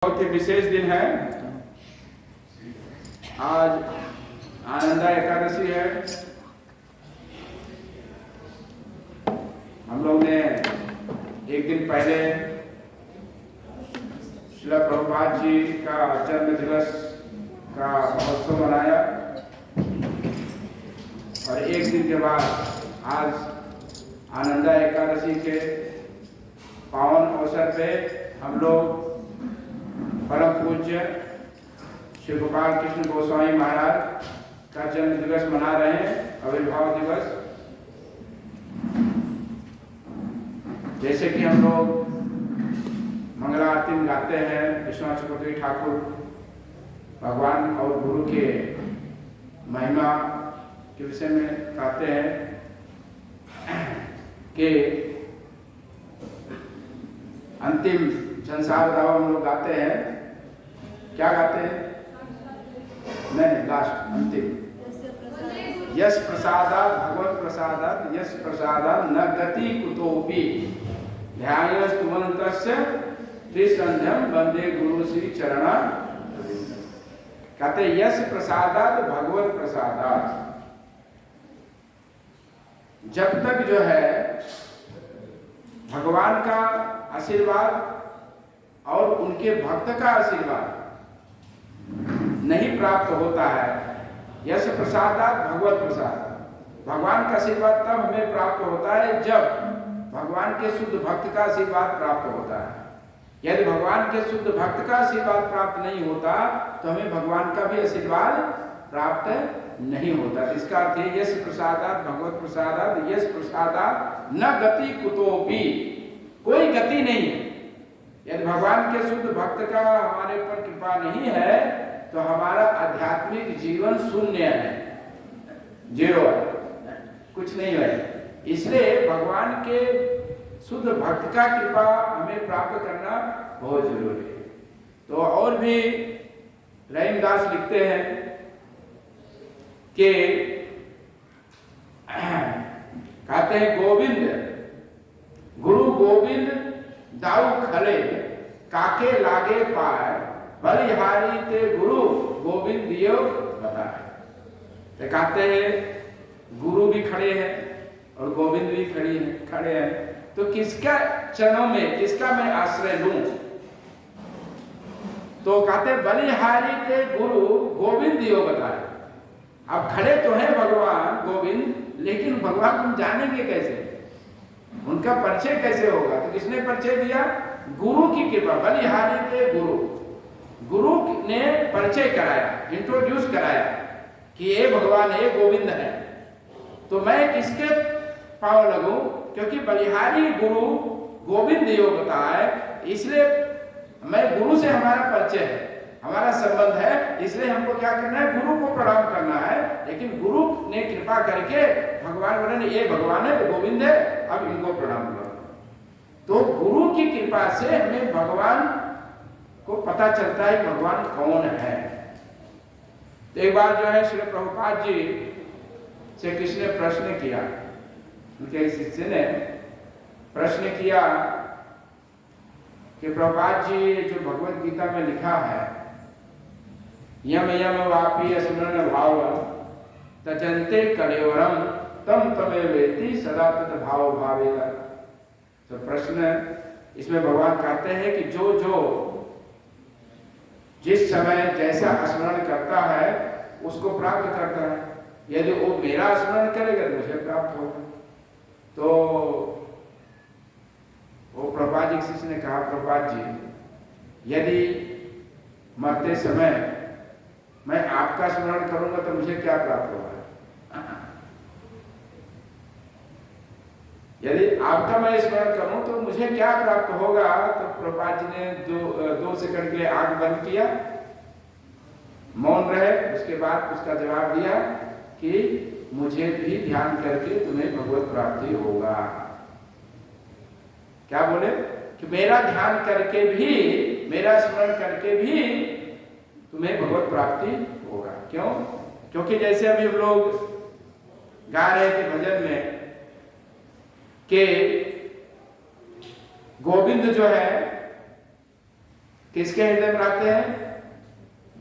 बहुत ही विशेष दिन है। आज आनंदा एकादशी है। हम लोग ने एक दिन पहले श्रील प्रभुपाद जी का जन्म दिवस का महोत्सव मनाया और एक दिन के बाद आज आनंदा एकादशी के पावन अवसर पे हम लोग परम पूज्य श्री गोपाल कृष्ण गोस्वामी महाराज का जन्म दिवस मना रहे हैं, आविर्भाव दिवस। जैसे कि हम लोग मंगला आरती में गाते हैं, विश्वनाथ चक्रवर्ती ठाकुर भगवान और गुरु के महिमा के विषय में गाते हैं कि अंतिम संसार दावा हम लोग गाते हैं। क्या गाते हैं? नहीं, लास्ट अंतिम। यश प्रसादात् भगवत प्रसादात् यश प्रसादात् न गति कुतोपि ध्यायस्तुमन्तस्य त्रिसंध्यम वंदे गुरु श्री चरणा। कहते यश प्रसादात् भगवत प्रसादात्। जब तक जो है भगवान का आशीर्वाद और उनके भक्त का आशीर्वाद नहीं प्राप्त होता है, यश प्रसादात् भगवत प्रसाद। भगवान का आशीर्वाद तब हमें प्राप्त होता है जब भगवान के शुद्ध भक्त का आशीर्वाद प्राप्त होता है। यदि भगवान के शुद्ध भक्त का आशीर्वाद प्राप्त नहीं होता तो हमें भगवान का भी आशीर्वाद प्राप्त नहीं होता। इसका अर्थ है यश प्रसादात् भगवत प्रसादात् यश प्रसादात् न गति कुतोपि। कोई गति नहीं है। यदि भगवान के शुद्ध भक्त का हमारे ऊपर कृपा नहीं है तो हमारा आध्यात्मिक जीवन शून्य है, जीरो है, कुछ नहीं है। इसलिए भगवान के शुद्ध भक्त का कृपा हमें प्राप्त करना बहुत जरूरी है। तो और भी रहीमदास लिखते हैं कि कहते हैं गोविंद गुरु गोविंद दाऊ खले काके लागे पाए बलिहारी ते गुरु गोविंद दियो बताए। तो कहते हैं गुरु भी खड़े हैं और गोविंद भी खड़े हैं, तो किसका चरणों में किसका मैं आश्रय लूं? तो कहते बलिहारी ते गुरु गोविंद दियो बताए। अब खड़े तो हैं भगवान गोविंद, लेकिन भगवान तुम जानेंगे कैसे? उनका परिचय कैसे होगा? तो किसने परिचय दिया? गुरु की कृपा। बलिहारी थे गुरु ने परिचय कराया, इंट्रोड्यूस कराया कि ये भगवान है, गोविंद है। तो मैं किसके पांव लगूं? क्योंकि बलिहारी गुरु गोविंद योग बताए, इसलिए मैं गुरु से हमारा परिचय है, हमारा संबंध है। इसलिए हमको क्या करना है? गुरु को प्रणाम करना है। लेकिन गुरु ने कृपा करके भगवान बोले ये भगवान है, गोविंद है, अब इनको प्रणाम करो। तो गुरु की कृपा से हमें भगवान को पता चलता है भगवान कौन है। तो एक बार जो है श्री प्रभुपाद जी से किसी ने प्रश्न किया, उनके शिष्य ने प्रश्न किया कि प्रभुपाद जी जो भगवत गीता में लिखा है यम यम वापी स्मरण भाव तजन्ते कलेवरम तम तमे वेति सदा तद भाव भावेगा। तो प्रश्न इसमें भगवान कहते हैं कि जो जिस समय जैसा स्मरण करता है उसको प्राप्त करता है। यदि वो मेरा स्मरण करेगा तो मुझे प्राप्त होगा। तो वो प्रभुपाद जी शिष्य ने कहा, प्रभुपाद जी यदि मरते समय मैं आपका स्मरण करूंगा तो मुझे क्या प्राप्त होगा? यदि आपका मैं स्मरण करूं तो मुझे क्या प्राप्त होगा? तो प्रभुपाद जी ने दो सेकंड के लिए आंख बंद किया, मौन रहे, उसके बाद उसका जवाब दिया कि मुझे भी ध्यान करके तुम्हें भगवत प्राप्ति होगा। क्या बोले? कि मेरा ध्यान करके भी, मेरा स्मरण करके भी तुम्हें भगवत प्राप्ति होगा। क्यों? क्योंकि जैसे अभी हम लोग गा रहे थे भजन में कि गोविंद जो है किसके हृदय में रहते हैं?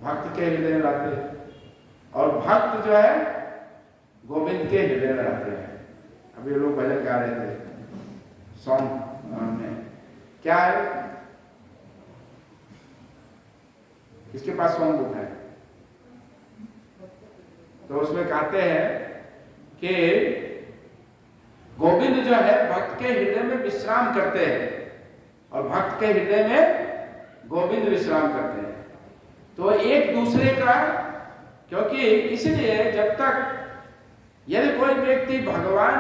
भक्त के हृदय में रहते हैं। और भक्त जो है गोविंद के हृदय में रहते हैं। अभी लोग भजन गा रहे थे सॉन्ग में, क्या है? किसके पास सॉन्ग बुक है? तो उसमें कहते हैं कि गोविंद जो है भक्त के हृदय में विश्राम करते हैं और भक्त के हृदय में गोविंद विश्राम करते हैं। तो एक दूसरे का, क्योंकि इसलिए जब तक यदि कोई व्यक्ति भगवान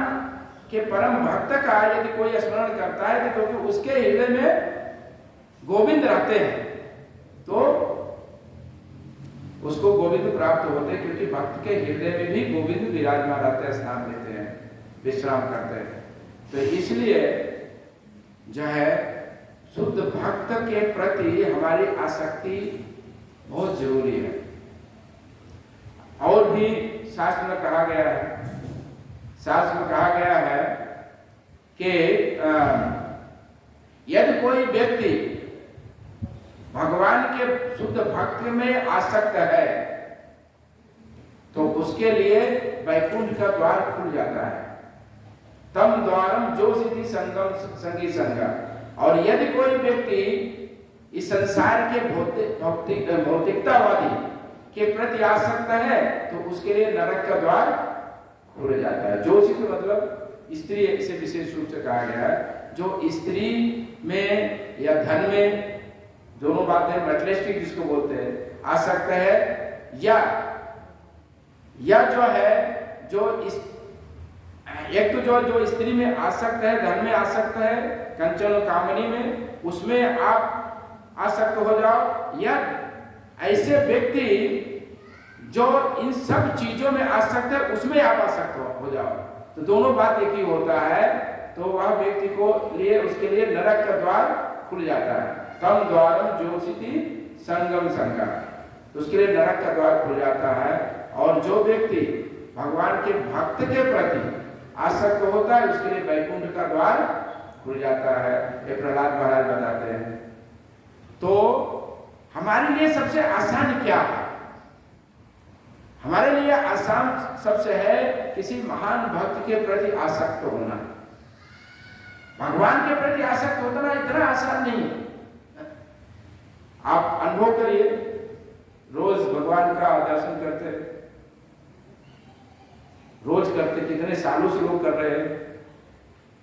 के परम भक्त का यदि कोई स्मरण करता है तो क्योंकि उसके हृदय में गोविंद रहते हैं तो उसको गोविंद प्राप्त होते हैं, क्योंकि भक्त के हृदय में भी गोविंद विराजमान रहते हैं, स्थान देते हैं, विश्राम करते हैं। तो इसलिए जो है शुद्ध भक्त के प्रति हमारी आसक्ति बहुत जरूरी है। और भी शास्त्र में कहा गया है, शास्त्र में कहा गया है कि यदि कोई व्यक्ति भगवान के शुद्ध भक्त में आसक्त है तो उसके लिए वैकुंठ का द्वार खुल जाता है। तम द्वारम जो सिद्धि संगम संगी संगा। और यदि कोई व्यक्ति इस संसार के भौतिकतावादी के प्रति आसक्त है तो उसके लिए नरक का द्वार खुल जाता है। जो सिद्ध मतलब स्त्री, इसे विशेष रूप से कहा गया है। जो स्त्री में या धन में, दोनों बातें मटेरियलिस्टिक जिसको बोलते हैं, आसक्त है, या जो है जो इस एक तो जो स्त्री में आसक्त है, धन में आसक्त है, कंचन और कामनी में, उसमें आप आसक्त हो जाओ, या ऐसे व्यक्ति जो इन सब चीजों में आसक्त है उसमें आप आसक्त हो जाओ। तो दोनों बात एक ही होता है, तो वह व्यक्ति को लिए उसके लिए नरक का द्वार खुल जाता है। तम द्वारम ज्योतिषि संगम संगा, तो उसके लिए नरक का द्वार खुल जाता है। और जो व्यक्ति भगवान के भक्त के प्रति आसक्त होता है उसके लिए वैकुंठ का द्वार खुल जाता है। ये प्रहलाद महाराज बताते हैं। तो हमारे लिए सबसे आसान क्या है? हमारे लिए आसान सबसे है किसी महान भक्त के प्रति आसक्त होना। भगवान के प्रति आसक्त होना इतना आसान नहीं है। आप अनुभव करिए, रोज भगवान का दर्शन करते, रोज करते, कितने सालों से लोग कर रहे हैं,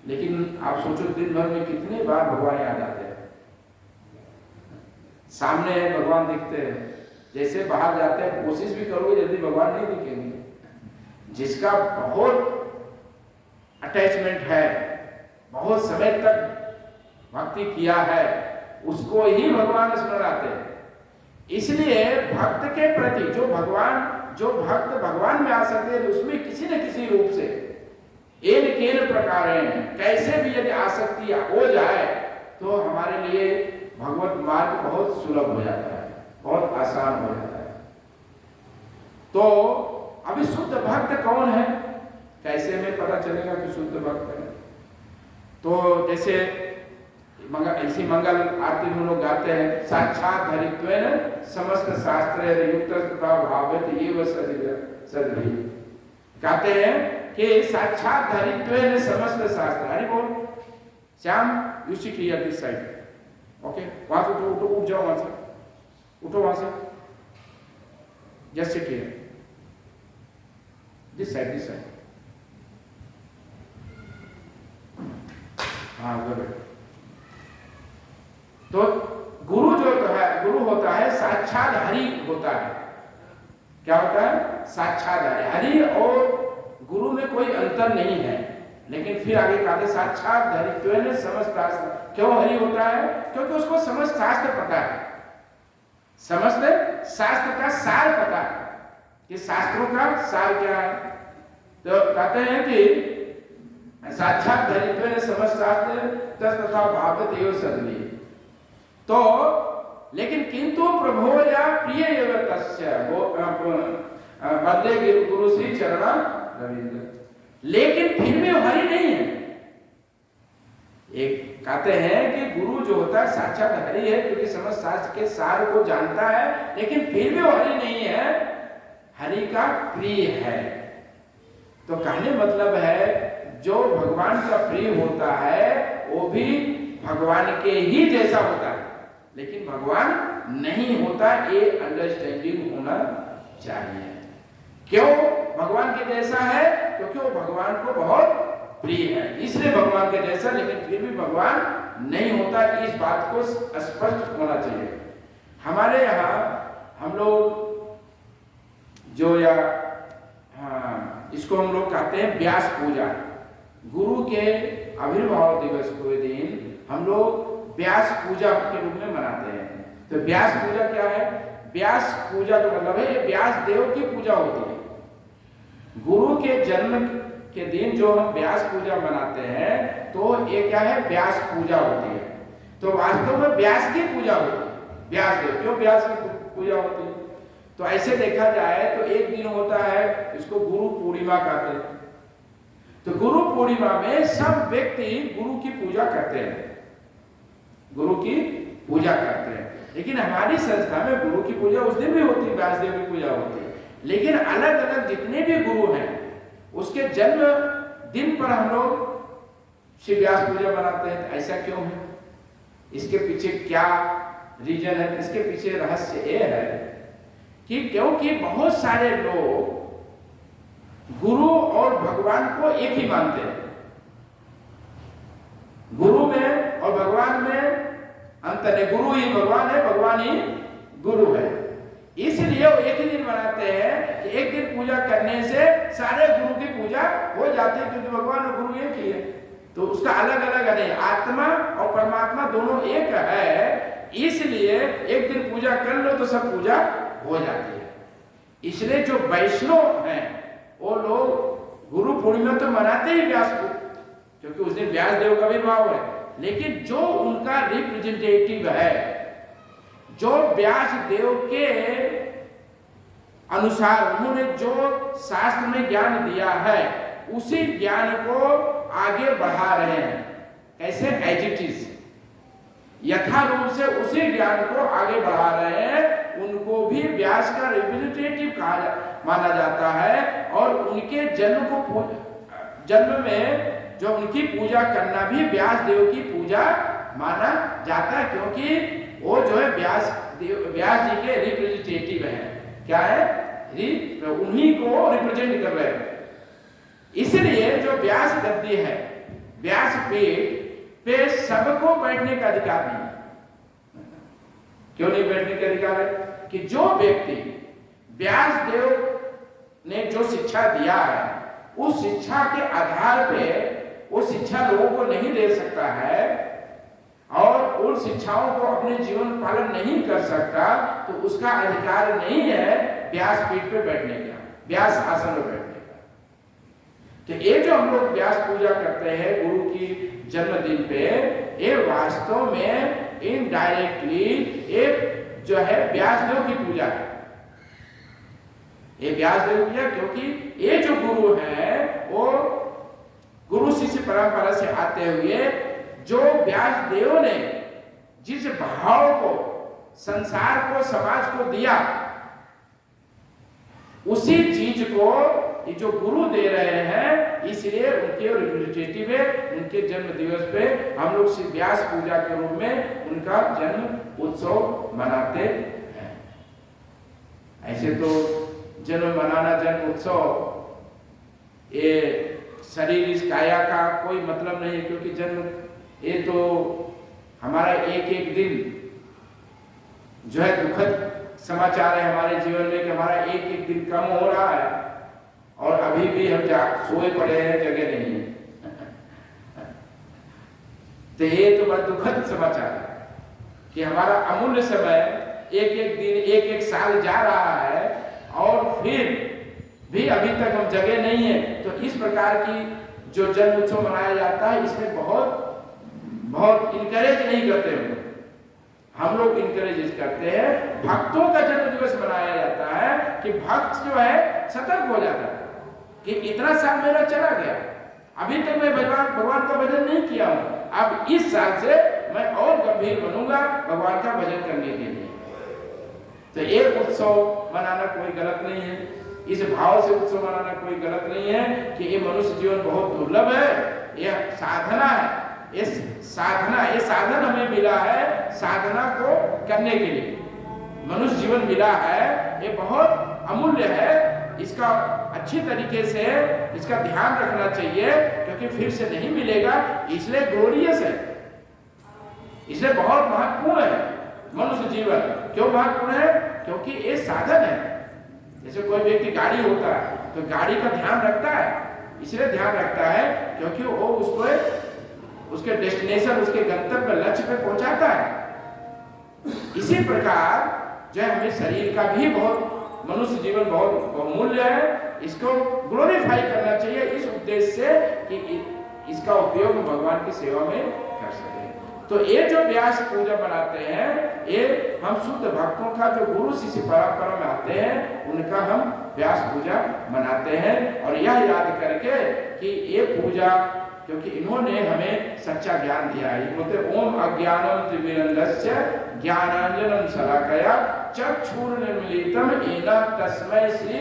लेकिन आप सोचो दिन भर में कितने बार भगवान याद आते हैं। सामने है भगवान दिखते हैं, जैसे बाहर जाते हैं कोशिश भी करोगे जल्दी भगवान नहीं दिखेंगे। जिसका बहुत अटैचमेंट है, बहुत समय तक भक्ति किया है, उसको ही भगवान स्मरण आते हैं। इसलिए भक्त के प्रति जो भक्त भगवान में आ सकते हैं, उसमें किसी न किसी रूप से एन केन प्रकार कैसे भी यदि आसक्ति हो जाए तो हमारे लिए भगवत मार्ग बहुत सुलभ हो जाता है, बहुत आसान हो जाता है। तो अभी शुद्ध भक्त कौन है, कैसे हमें पता चलेगा कि शुद्ध भक्त है? तो जैसे इसी मंगल आरती में लोग गाते हैं, साक्षात धरित्वेन समस्त शास्त्र युक्त तथा भावयत एव सद्भिः। कहते हैं कि साक्षात धरित्वेन समस्त शास्त्र। हरि बोल। Shyam, you sit here this side, okay? वहां से उठो, उठ जाओ, वहां से उठो, वहां से just sit here, this side. हाँ, गुड। तो गुरु जो है, गुरु होता है साक्षात हरि होता है। क्या होता है? साक्षात हरि। हरि और गुरु में कोई अंतर नहीं है, लेकिन फिर आगे कहते साक्षात धरित्वेन समस्त शास्त्र। क्यों हरि होता है? क्योंकि उसको समस्त शास्त्र पता है, समस्त शास्त्र का सार पता है कि शास्त्रों का सार क्या है। तो कहते हैं कि साक्षात धरित्वेन समस्त शास्त्र तथा भावयत एव सद्भिः। तो लेकिन किंतु प्रभोया प्रिय एव तस्य बदले गुरु श्री चरणा रविंद्र। लेकिन फिर भी हरि नहीं है। एक कहते हैं कि गुरु जो होता है साक्षात हरि है, क्योंकि समस्त शास्त्र के सार को जानता है, लेकिन फिर भी वो हरि नहीं है, हरि का प्रिय है। तो कहने मतलब है जो भगवान का प्रिय होता है वो भी भगवान के ही जैसा होता है, लेकिन भगवान नहीं होता, ये अंडरस्टैंडिंग होना चाहिए। क्यों भगवान के जैसा है? क्योंकि वो भगवान को बहुत प्रिय है, इसलिए भगवान के जैसा, लेकिन फिर भी भगवान नहीं होता। इस बात को स्पष्ट होना चाहिए। हमारे यहाँ हम लोग जो या इसको हम लोग कहते हैं व्यास पूजा। गुरु के आविर्भाव दिवस के दिन हम लोग व्यास पूजा के रूप में मनाते हैं। तो व्यास पूजा क्या है? व्यास पूजा का मतलब है व्यास देव की पूजा होती है। गुरु के जन्म के दिन जो हम व्यास पूजा मनाते हैं तो ये क्या है? व्यास पूजा होती है। तो वास्तव में व्यास की पूजा होती है, व्यास देव। क्यों व्यास की पूजा होती है? तो ऐसे देखा जाए तो एक दिन होता है, इसको गुरु पूर्णिमा कहते हैं। तो गुरु पूर्णिमा में सब व्यक्ति गुरु की पूजा करते हैं, गुरु की पूजा करते हैं। लेकिन हमारी संस्था में गुरु की पूजा उस दिन भी होती है, व्यासदेव की पूजा होती है। लेकिन अलग अलग जितने भी गुरु हैं उसके जन्म दिन पर हम लोग शिव व्यास पूजा मनाते हैं। तो ऐसा क्यों है? इसके पीछे क्या रीजन है? इसके पीछे रहस्य ये है कि क्योंकि बहुत सारे लोग गुरु और भगवान को एक ही मानते हैं। गुरु में और भगवान में अंतर है। गुरु ही भगवान है, भगवान ही गुरु है। इसलिए वो एक ही दिन मनाते हैं कि एक दिन पूजा करने से सारे गुरु की पूजा हो जाती है, क्योंकि भगवान और गुरु एक ही है। तो उसका अलग अलग नहीं, आत्मा और परमात्मा दोनों एक है, इसलिए एक दिन पूजा कर लो तो सब पूजा हो जाती है। इसलिए जो वैष्णव हैं वो लोग गुरु पूर्णिमा तो मनाते ही व्यास को, क्योंकि उस दिन व्यास देव का आविर्भाव है। लेकिन जो उनका रिप्रेजेंटेटिव है, जो व्यास देव के अनुसार उन्होंने जो शास्त्र में ज्ञान दिया है, उसी ज्ञान को आगे बढ़ा रहे हैं। कैसे? एज इट इज, यथा रूप से उसी ज्ञान को आगे बढ़ा रहे हैं। उनको भी व्यास का रिप्रेजेंटेटिव कहा माना जाता है, और उनके जन्म में जो उनकी पूजा करना भी व्यास देव की पूजा माना जाता है, क्योंकि वो जो है व्यास जी के रिप्रेजेंटेटिव हैं। क्या है? उन्हीं को रिप्रेजेंट कर रहे हैं। इसलिए जो व्यास गद्दी है, व्यास पीठ पे सबको बैठने का अधिकार नहीं है। क्यों नहीं बैठने का अधिकार है? कि जो व्यक्ति व्यास देव ने जो शिक्षा दिया है, उस शिक्षा के आधार पे वो शिक्षा लोगों को नहीं दे सकता है और उन शिक्षाओं को अपने जीवन पालन नहीं कर सकता, तो उसका अधिकार नहीं है व्यास पीठ पे बैठने का, व्यास आसन में बैठने का। तो ये जो हम लोग व्यास पूजा करते हैं गुरु की जन्मदिन पे, ये वास्तव में इनडायरेक्टली एक जो है व्यास देव की पूजा है। ये व्यास देव की पूजा, क्योंकि ये जो गुरु है वो गुरु शिष्य परंपरा से आते हुए जो व्यास देव ने जिस भाव को संसार को समाज को दिया, उसी चीज को ये जो गुरु दे रहे हैं, इसलिए उनके रिप्रेजेंटेटिव है। उनके जन्म दिवस पे हम लोग श्री व्यास पूजा के रूप में उनका जन्म उत्सव मनाते हैं। ऐसे तो जन्म मनाना, जन्म उत्सव, ये शरीर इस काया का कोई मतलब नहीं, क्योंकि जन्म ये तो हमारा एक एक दिन जो है दुखद समाचार है हमारे जीवन में कि हमारा एक एक दिन कम हो रहा है और अभी भी हम सोए पड़े हैं, जगह नहीं है। तो ये तो बड़ा दुखद समाचार है कि हमारा अमूल्य समय एक एक दिन एक एक साल जा रहा है और फिर भी अभी तक हम जगह नहीं है। तो इस प्रकार की जो जन्म उत्सव मनाया जाता है, इसमें बहुत बहुत इनकरेज नहीं करते हम लोग इनकरेज करते हैं। भक्तों का जन्म दिवस मनाया जाता है कि भक्त जो है सतर्क हो जाता है कि इतना साल मेरा चला गया, अभी तक मैं भगवान का भजन नहीं किया हूँ, अब इस साल से मैं और गंभीर बनूंगा भगवान का भजन करने के लिए। तो एक उत्सव मनाना कोई गलत नहीं है, इस भाव से उत्सव मनाना कोई गलत नहीं है कि ये मनुष्य जीवन बहुत दुर्लभ है, यह साधना है, ये साधन हमें मिला है साधना को करने के लिए। मनुष्य जीवन मिला है, ये बहुत अमूल्य है, इसका अच्छी तरीके से इसका ध्यान रखना चाहिए, क्योंकि फिर से नहीं मिलेगा, इसलिए ग्लोरियस है, इसलिए बहुत महत्वपूर्ण है मनुष्य जीवन। क्यों महत्वपूर्ण है? क्योंकि ये साधन है। जैसे कोई व्यक्ति गाड़ी होता है तो गाड़ी का ध्यान रखता है, इसलिए ध्यान रखता है क्योंकि वो उसको उसके डेस्टिनेशन, उसके गंतव्य लक्ष्य पे पहुंचाता है। इसी प्रकार जो है हमें शरीर का भी बहुत, मनुष्य जीवन बहुत बहुमूल्य है, इसको ग्लोरीफाई करना चाहिए इस उद्देश्य से कि इसका उपयोग भगवान की सेवा में कर सके। तो ये जो व्यास पूजा बनाते हैं, ये हम शुद्ध भक्तों का जो गुरु शिष्य परंपरा में आते हैं उनका हम व्यास पूजा मनाते हैं। और यह याद करके कि ये पूजा, क्योंकि इन्होंने हमें सच्चा ज्ञान दिया है, बोलते ओम अज्ञानम त्रिमिरंधस्य ज्ञानांजनम शलाकया चक्षुरुन्मीलितम येन तस्मै श्री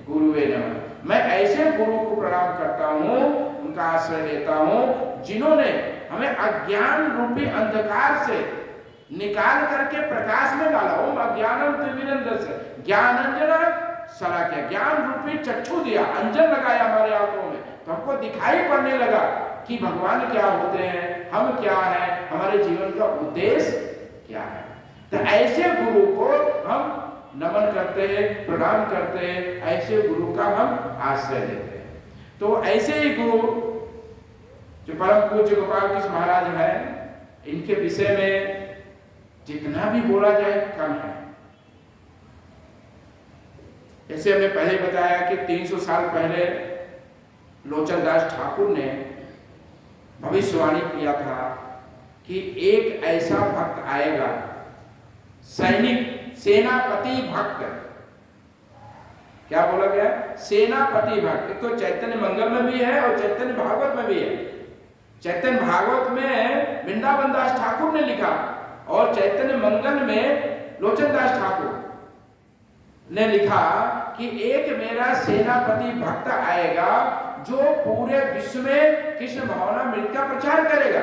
गुरुवे नमः। मैं ऐसे गुरु को प्रणाम करता हूँ, उनका आश्रय लेता हूँ जिन्होंने हमें अज्ञान रूपी अंधकार से निकाल करके प्रकाश में डाला। ओम अज्ञानम त्रिमिरंधस्य ज्ञानांजन शलाकया, ज्ञान रूपी चक्षु दिया, अंजन लगाया हमारे आंखों में, तो हमको दिखाई पड़ने लगा कि भगवान क्या होते हैं, हम क्या हैं, हमारे जीवन का उद्देश्य क्या है। तो ऐसे गुरु को हम नमन करते हैं, प्रणाम करते हैं, ऐसे गुरु का हम आश्रय लेते हैं। तो ऐसे ही गुरु जो परम पूज्य गोपाल कृष्ण महाराज हैं, इनके विषय में जितना भी बोला जाए कम है। जैसे हमने पहले बताया कि 300 साल पहले लोचन दास ठाकुर ने भविष्यवाणी किया था कि एक ऐसा भक्त आएगा, सैनिक, सेनापति भक्त। क्या बोला गया? सेनापति भक्त। एक तो चैतन्य मंगल में भी है और चैतन्य भागवत में भी है। चैतन्य भागवत में वृंदावन दास ठाकुर ने लिखा और चैतन्य मंगल में लोचन दास ठाकुर ने लिखा कि एक मेरा सेनापति भक्त आएगा जो पूरे विश्व में कृष्ण भावनामृत का प्रचार करेगा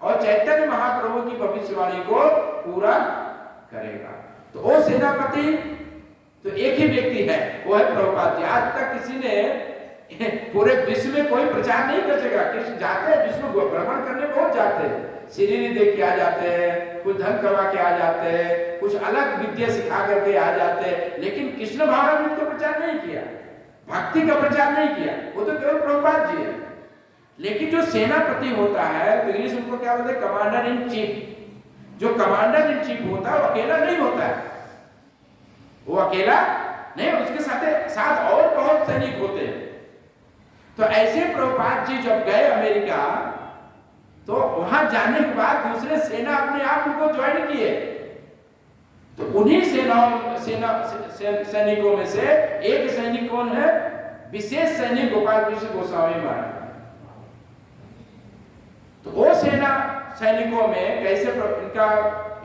और चैतन्य महाप्रभु की भविष्यवाणी को पूरा करेगा। तो वो सेनापति तो एक ही व्यक्ति है, वो है प्रभुपाद जी। आज तक किसी ने पूरे विश्व में कोई प्रचार नहीं कर सकेगा। कृष्ण जाते हैं विश्व को भ्रमण करने, बहुत जाते हैं, सीढ़ी देख के आ जाते हैं, कुछ धन करवा के आ जाते हैं, कुछ अलग विद्या सिखा करके आ जाते हैं, लेकिन कृष्ण भावनामृत का प्रचार नहीं किया, भक्ति का प्रचार नहीं किया। वो तो केवल प्रभुपाद जी है। लेकिन जो सेनापति होता है, तो इंग्लिश उनको क्या बोलते हैं? Commander in chief. जो कमांडर इन चीफ होता है वो अकेला नहीं होता है, वो अकेला नहीं, उसके साथ और बहुत सैनिक होते हैं। तो ऐसे प्रभुपाद जी जब गए अमेरिका, तो वहां जाने के बाद दूसरे सेना अपने आप उनको ज्वाइन किए। तो उन्हीं सैनिकों में से एक सैनिक कौन है? विशेष सैनिक गोपाल कृष्ण गोस्वामी महाराज। तो वो सेना सैनिकों में कैसे इनका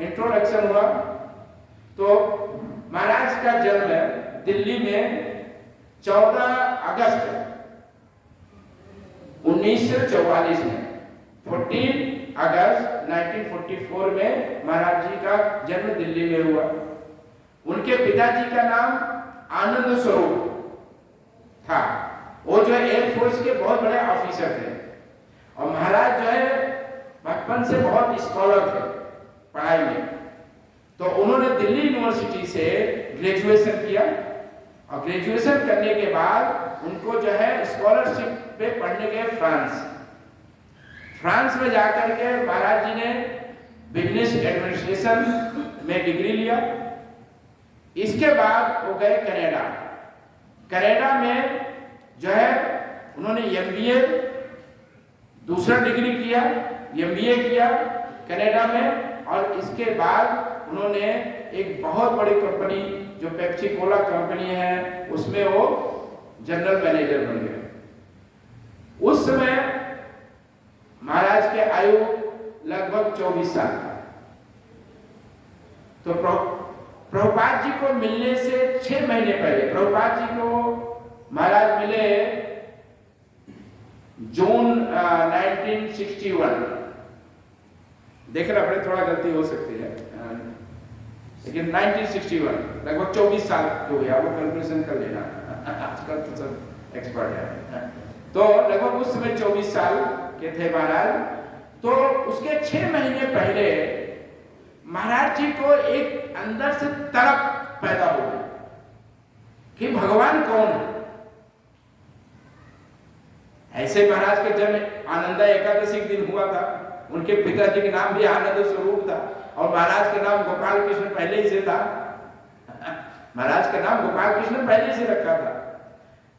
इंट्रोडक्शन हुआ? तो महाराज का जन्म दिल्ली में 14 अगस्त 1944 में, 14 अगस्त 1944 में महाराज जी का जन्म दिल्ली में हुआ। उनके पिताजी का नाम आनंद स्वरूप था। वो जो है एयरफोर्स के बहुत बड़े ऑफिसर थे और महाराज जो है बचपन से बहुत स्कॉलर थे पढ़ाई में। तो उन्होंने दिल्ली यूनिवर्सिटी से ग्रेजुएशन किया और ग्रेजुएशन करने के बाद उनको जो है स्कॉलरशिप पे पढ़ने गए फ्रांस में जाकर के महाराज जी ने बिजनेस एडमिनिस्ट्रेशन में डिग्री लिया। इसके बाद वो गए कनाडा में जो है उन्होंने एमबीए दूसरा डिग्री किया, एमबीए किया कनाडा में। और इसके बाद उन्होंने एक बहुत बड़ी कंपनी जो पेप्सी कोला कंपनी है उसमें वो जनरल मैनेजर बन गए। उस समय महाराज के आयु लगभग 24 साल था। तो प्रभुपाद जी को मिलने से 6 महीने पहले, प्रभुपाद जी को महाराज मिले जून 1961। देख रहे अपने थोड़ा गलती हो सकती है, लेकिन 1961 लगभग 24 साल हो गया, वो कैलकुलेशन कर लेना, आजकल तो सब एक्सपर्ट है। तो लगभग उस समय 24 साल के थे महाराज। तो उसके 6 महीने पहले महाराज जी को एक अंदर से तड़प पैदा हो गई कि भगवान कौन है। ऐसे महाराज के जन्म आनंदा एकादशी के दिन हुआ था। उनके पिताजी का नाम भी आनंद स्वरूप था और महाराज का नाम गोपाल कृष्ण पहले ही से था। महाराज का नाम गोपाल कृष्ण पहले से रखा था।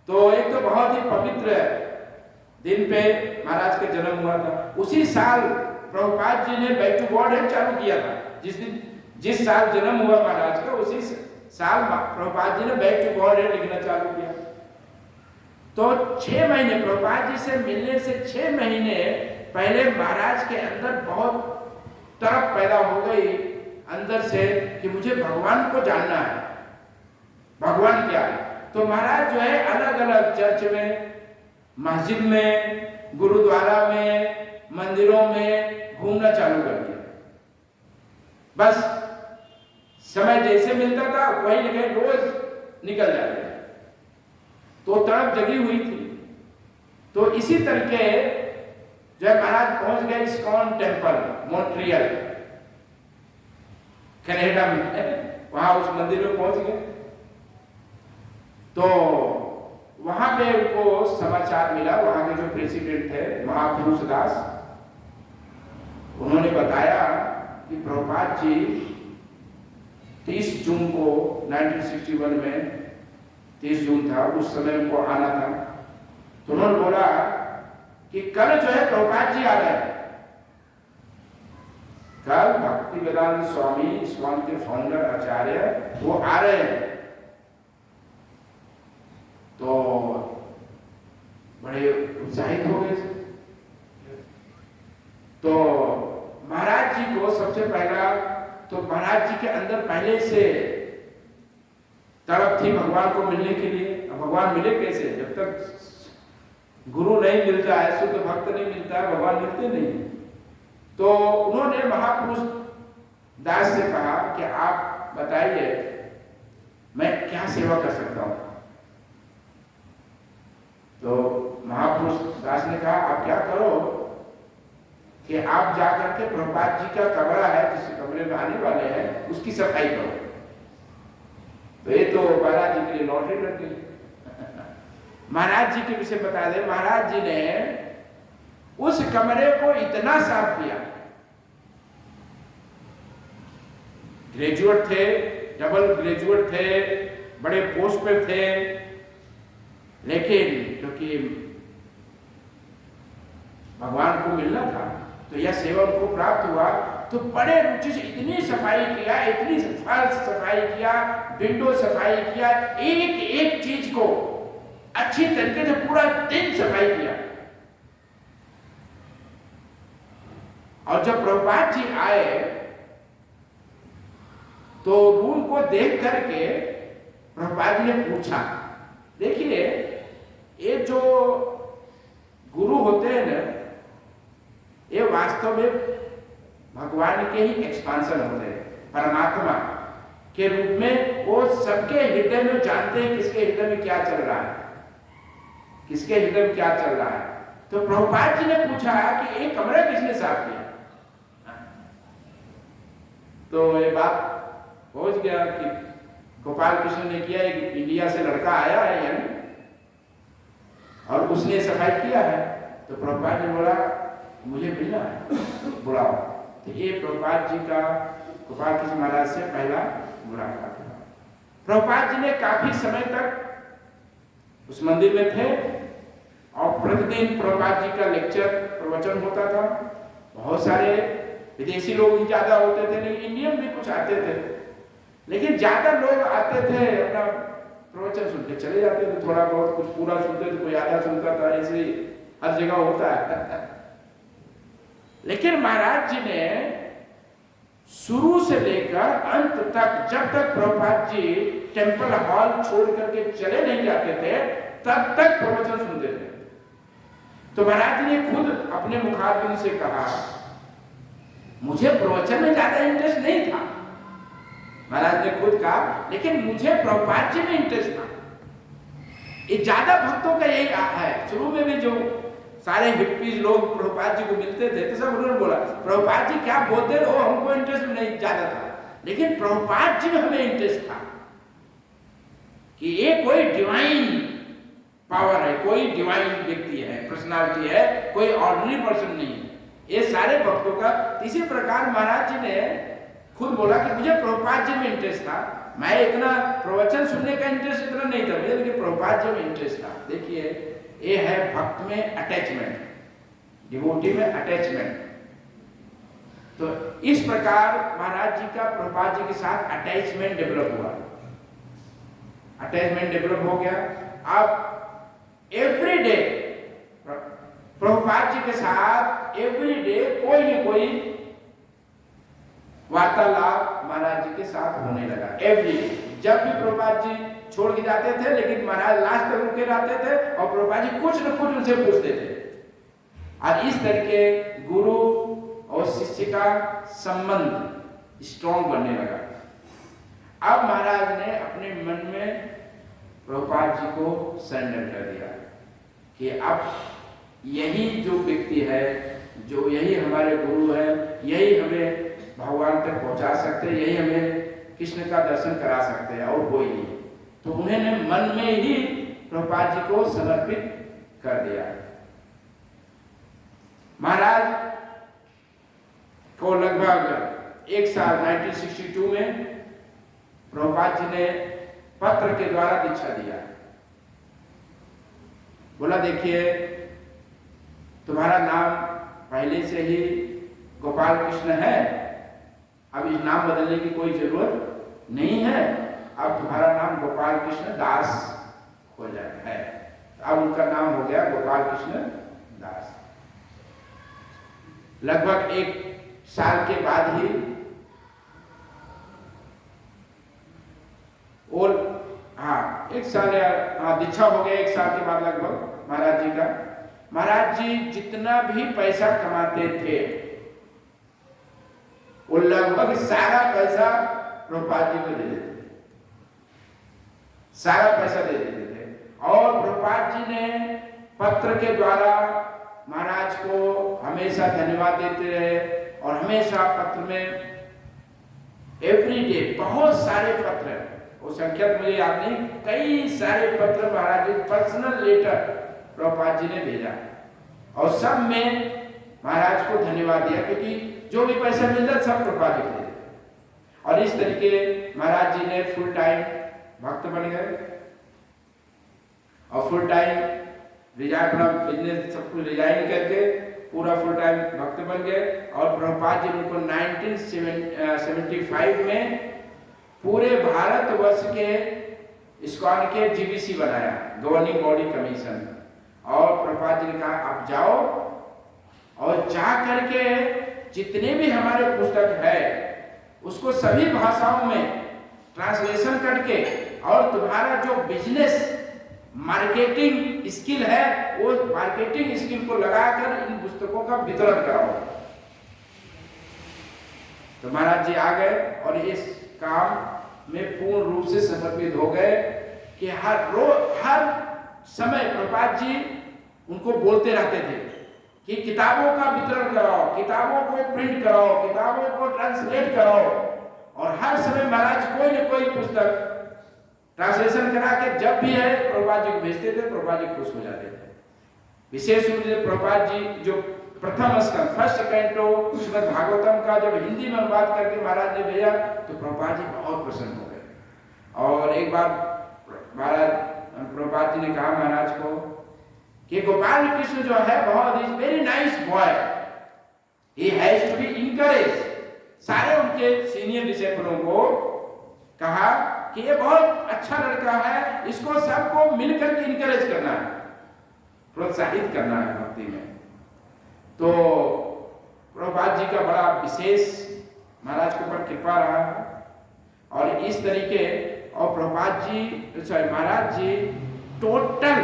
तो एक तो बहुत ही पवित्र दिन पे महाराज का जन्म हुआ था। उसी साल प्रभुपाद जी ने बैक टू गॉड चालू किया था। जिस साल जन्म हुआ महाराज का, उसी साल प्रभुपाद जी ने बैक टू गॉड लिखना चालू किया। तो 6 महीने प्रभुपाद जी से मिलने से 6 महीने पहले महाराज के अंदर बहुत तड़प पैदा हो गई अंदर से कि मुझे भगवान को जानना है, भगवान क्या है। तो महाराज जो है अलग अलग चर्च में, मस्जिद में, गुरुद्वारा में, मंदिरों में घूमना चालू कर दिया। बस समय जैसे मिलता था वही जगह रोज निकल जाते। तो तड़प जगी हुई थी। तो इसी तरीके जब महाराज पहुंच गए इस्कॉन टेम्पल मॉन्ट्रियल कनाडा में, वहां उस मंदिर में पहुंच गए। तो वहां पे उनको समाचार मिला, वहां के जो प्रेसिडेंट थे महापुरुष दास, उन्होंने बताया कि प्रभुपाद जी 30 जून को 1961 में 30 जून था, उस समय उनको आना था। तो उन्होंने बोला कि कल जो है प्रभुपाद जी आ रहे हैं, कल भक्ति वेदांत स्वामी इस्कॉन के फाउंडर आचार्य वो आ रहे हैं। तो बड़े उत्साहित हो गए। तो महाराज जी को सबसे पहला तो महाराज जी के अंदर पहले से तड़प थी भगवान को मिलने के लिए। भगवान मिले कैसे? जब तक गुरु नहीं मिलता है, शुद्ध भक्त नहीं मिलता है, भगवान मिलते नहीं। तो उन्होंने महापुरुष दास से कहा कि आप बताइए मैं क्या सेवा कर सकता हूं। तो महापुरुष दास ने कहा आप क्या करो कि आप जाकर के प्रभुपाद जी का कमरा है, जिस कमरे में आने वाले हैं, उसकी सफाई करो। तो ये तो महाराज जी के लिए लॉटरी लग गई। महाराज जी के विषय बता दें, महाराज जी ने उस कमरे को इतना साफ किया। ग्रेजुएट थे, डबल ग्रेजुएट थे, बड़े पोस्ट पे थे, लेकिन क्योंकि भगवान को मिलना था तो यह सेवा उनको प्राप्त हुआ। तो बड़े रुचि से इतनी सफाई किया, इतनी फर्श सफाई किया, विंडो सफाई किया, एक एक चीज को अच्छी तरीके से पूरा दिन सफाई किया। और जब प्रभुपाद जी आए तो रूम को देख करके प्रभुपाद जी ने पूछा, देखिए ये जो गुरु होते हैं ना, ये वास्तव में भगवान के ही एक्सपांशन होते हैं। परमात्मा के रूप में वो सबके हृदय में जानते हैं किसके हृदय में क्या चल रहा है, किसके हृदय में क्या चल रहा है। तो प्रभुपाद जी ने पूछा कि एक कमरा किसने साफ किया। तो ये बात पहुंच गया कि गोपाल कृष्ण ने किया, एक इंडिया से लड़का आया है यानी, और उसने सफाई किया है। तो प्रभुपाद ने बोला मुझे मिलना है, बुलाओ। तो ये प्रभुपाद जी का गोपाल कृष्ण महाराज से पहला मुलाकात था। प्रभुपाद जी ने काफी समय तक उस मंदिर में थे और प्रतिदिन प्रभुपाद जी का लेक्चर प्रवचन होता था। बहुत सारे विदेशी लोग ज्यादा होते थे, लेकिन इंडियन भी कुछ आते थे, लेकिन ज्यादा लोग आते थे अपना प्रवचन सुन के चले जाते थे। थोड़ा बहुत कुछ पूरा सुनते थे, कोई आधा सुनता था, ऐसे ही हर जगह होता है। लेकिन महाराज जी ने शुरू से लेकर अंत तक, जब तक प्रभुपाद जी टेम्पल हॉल छोड़ करके चले नहीं जाते थे, तब तक प्रवचन सुनते थे। तो महाराज जी ने खुद अपने मुखारबिंद से कहा, मुझे प्रवचन में ज्यादा इंटरेस्ट नहीं था, महाराज ने खुद कहा, लेकिन मुझे प्रभुपाद जी में इंटरेस्ट था। ये ज्यादा भक्तों का यही है। शुरू में भी जो सारे हिप्पीज लोग प्रभुपाद जी को मिलते थे तो सब उन्होंने बोला, प्रभुपाद जी क्या बोलते थे, वो हमको इंटरेस्ट नहीं ज्यादा था, लेकिन प्रभुपाद जी में हमें इंटरेस्ट था कि ये कोई डिवाइन पावर है, कोई डिवाइन व्यक्ति है, पर्सनालिटी है, कोई ऑर्डिनरी पर्सन नहीं है। ये सारे भक्तों का। इसी प्रकार महाराज जी ने खुद बोला कि मुझे प्रभुपाद जी में इंटरेस्ट था, मैं इतना प्रवचन सुनने का इंटरेस्ट इतना नहीं था मुझे, लेकिन प्रभुपाद जी में इंटरेस्ट था। देखिए, ये है भक्त में अटैचमेंट, डिवोटी में अटैचमेंट। तो इस प्रकार महाराज जी का प्रभुपाद जी के साथ अटैचमेंट डेवलप हुआ। अटैचमेंट डेवलप हो गया। अब एवरी डे प्रभुपाद जी के साथ एवरी डे कोई न कोई वार्तालाप महाराज जी के साथ होने लगा। एवरी डे, जब भी प्रभुपाद जी छोड़ के जाते थे, लेकिन महाराज लास्ट तक रुके रहते थे और प्रभुपाद जी कुछ न कुछ उनसे पूछते थे। और इस तरीके गुरु और शिष्य का संबंध स्ट्रॉन्ग बनने लगा। अब महाराज ने अपने मन में प्रभुपाद जी को सरेंडर कर दिया कि अब यही जो व्यक्ति है, जो यही हमारे गुरु है, यही हमें भगवान तक पहुंचा सकते हैं, यही हमें कृष्ण का दर्शन करा सकते हैं, और कोई नहीं। तो उन्होंने मन में ही प्रभुपाद जी को समर्पित कर दिया। महाराज को लगभग एक साल 1962 में प्रभुपाद जी ने पत्र के द्वारा दीक्षा दिया। बोला, देखिए तुम्हारा नाम पहले से ही गोपाल कृष्ण है, अब इस नाम बदलने की कोई जरूरत नहीं है, अब तुम्हारा नाम गोपाल कृष्ण दास हो जाता है। अब उनका नाम हो गया गोपाल कृष्ण दास। लगभग एक साल के बाद ही, और एक साल या दीक्षा हो गया, एक साल के बाद लगभग महाराज जी का। महाराज जी जितना भी पैसा कमाते थे वो लगभग सारा पैसा प्रभुपाद जी को दे देते थे, सारा पैसा दे देते थे। और प्रभुपाद जी ने पत्र के द्वारा महाराज को हमेशा धन्यवाद देते रहे, और हमेशा पत्र में एवरी डे बहुत सारे पत्र, वो संख्या मुझे याद नहीं, कई सारे पत्र महाराज जी पर्सनल लेटर प्रभुपाद जी ने भेजा, और सब में महाराज को धन्यवाद दिया, क्योंकि जो भी पैसा मिलता सब प्रभुपाद जी को दे देते। और इस तरीके महाराज जी ने फुल टाइम भक्त बन गए, और फुल टाइम अपना बिजनेस सब कुछ रिजाइन करके पूरा फुल टाइम भक्त बन गए। और प्रभुपाद जी ने उनको 1975 में पूरे भारतवर्ष के इस्कॉन के जीबीसी बनाया, गवर्निंग बॉडी कमीशन। और प्रभुपाद जी ने कहा, आप जाओ और जा करके जितने भी हमारे पुस्तक है उसको सभी भाषाओं में ट्रांसलेशन करके, और तुम्हारा जो बिजनेस मार्केटिंग स्किल है वो मार्केटिंग स्किल को लगाकर इन पुस्तकों का वितरण कराओ। तो महाराज जी आ गए और इस काम में पूर्ण रूप से समर्पित हो गए कि हर समय प्रभुपाद जी उनको बोलते रहते थे कि किताबों का वितरण कराओ, किताबों को प्रिंट कराओ, किताबों को ट्रांसलेट कराओ। और हर समय महाराज कोई न कोई पुस्तक ट्रांसलेशन करा के जब भी है प्रभुपाद जी को भेजते थे, प्रभुपाद जी खुश हो जाते थे। विशेष रूप से प्रभुपाद जी जो प्रथम स्कंद फर्स्ट कैंटो श्रीमद् भागवतम का जब हिंदी में अनुवाद करके महाराज ने भेजा तो प्रभुपाद जी बहुत प्रसन्न हो गए। और एक बार प्रभुपाद जी ने कहा महाराज को कि गोपाल कृष्ण जो है बहुत is very nice boy, he has to be encourage. सारे उनके सीनियर डिसिपलों को कहा कि ये बहुत अच्छा लड़का है, इसको सबको मिलकर के इनकरेज करना है। प्रोत्साहित करना है भक्ति में। तो प्रभुपाद जी का बड़ा विशेष महाराज के ऊपर कृपा रहा है, और इस तरीके, और प्रभुपाद जी महाराज जी टोटल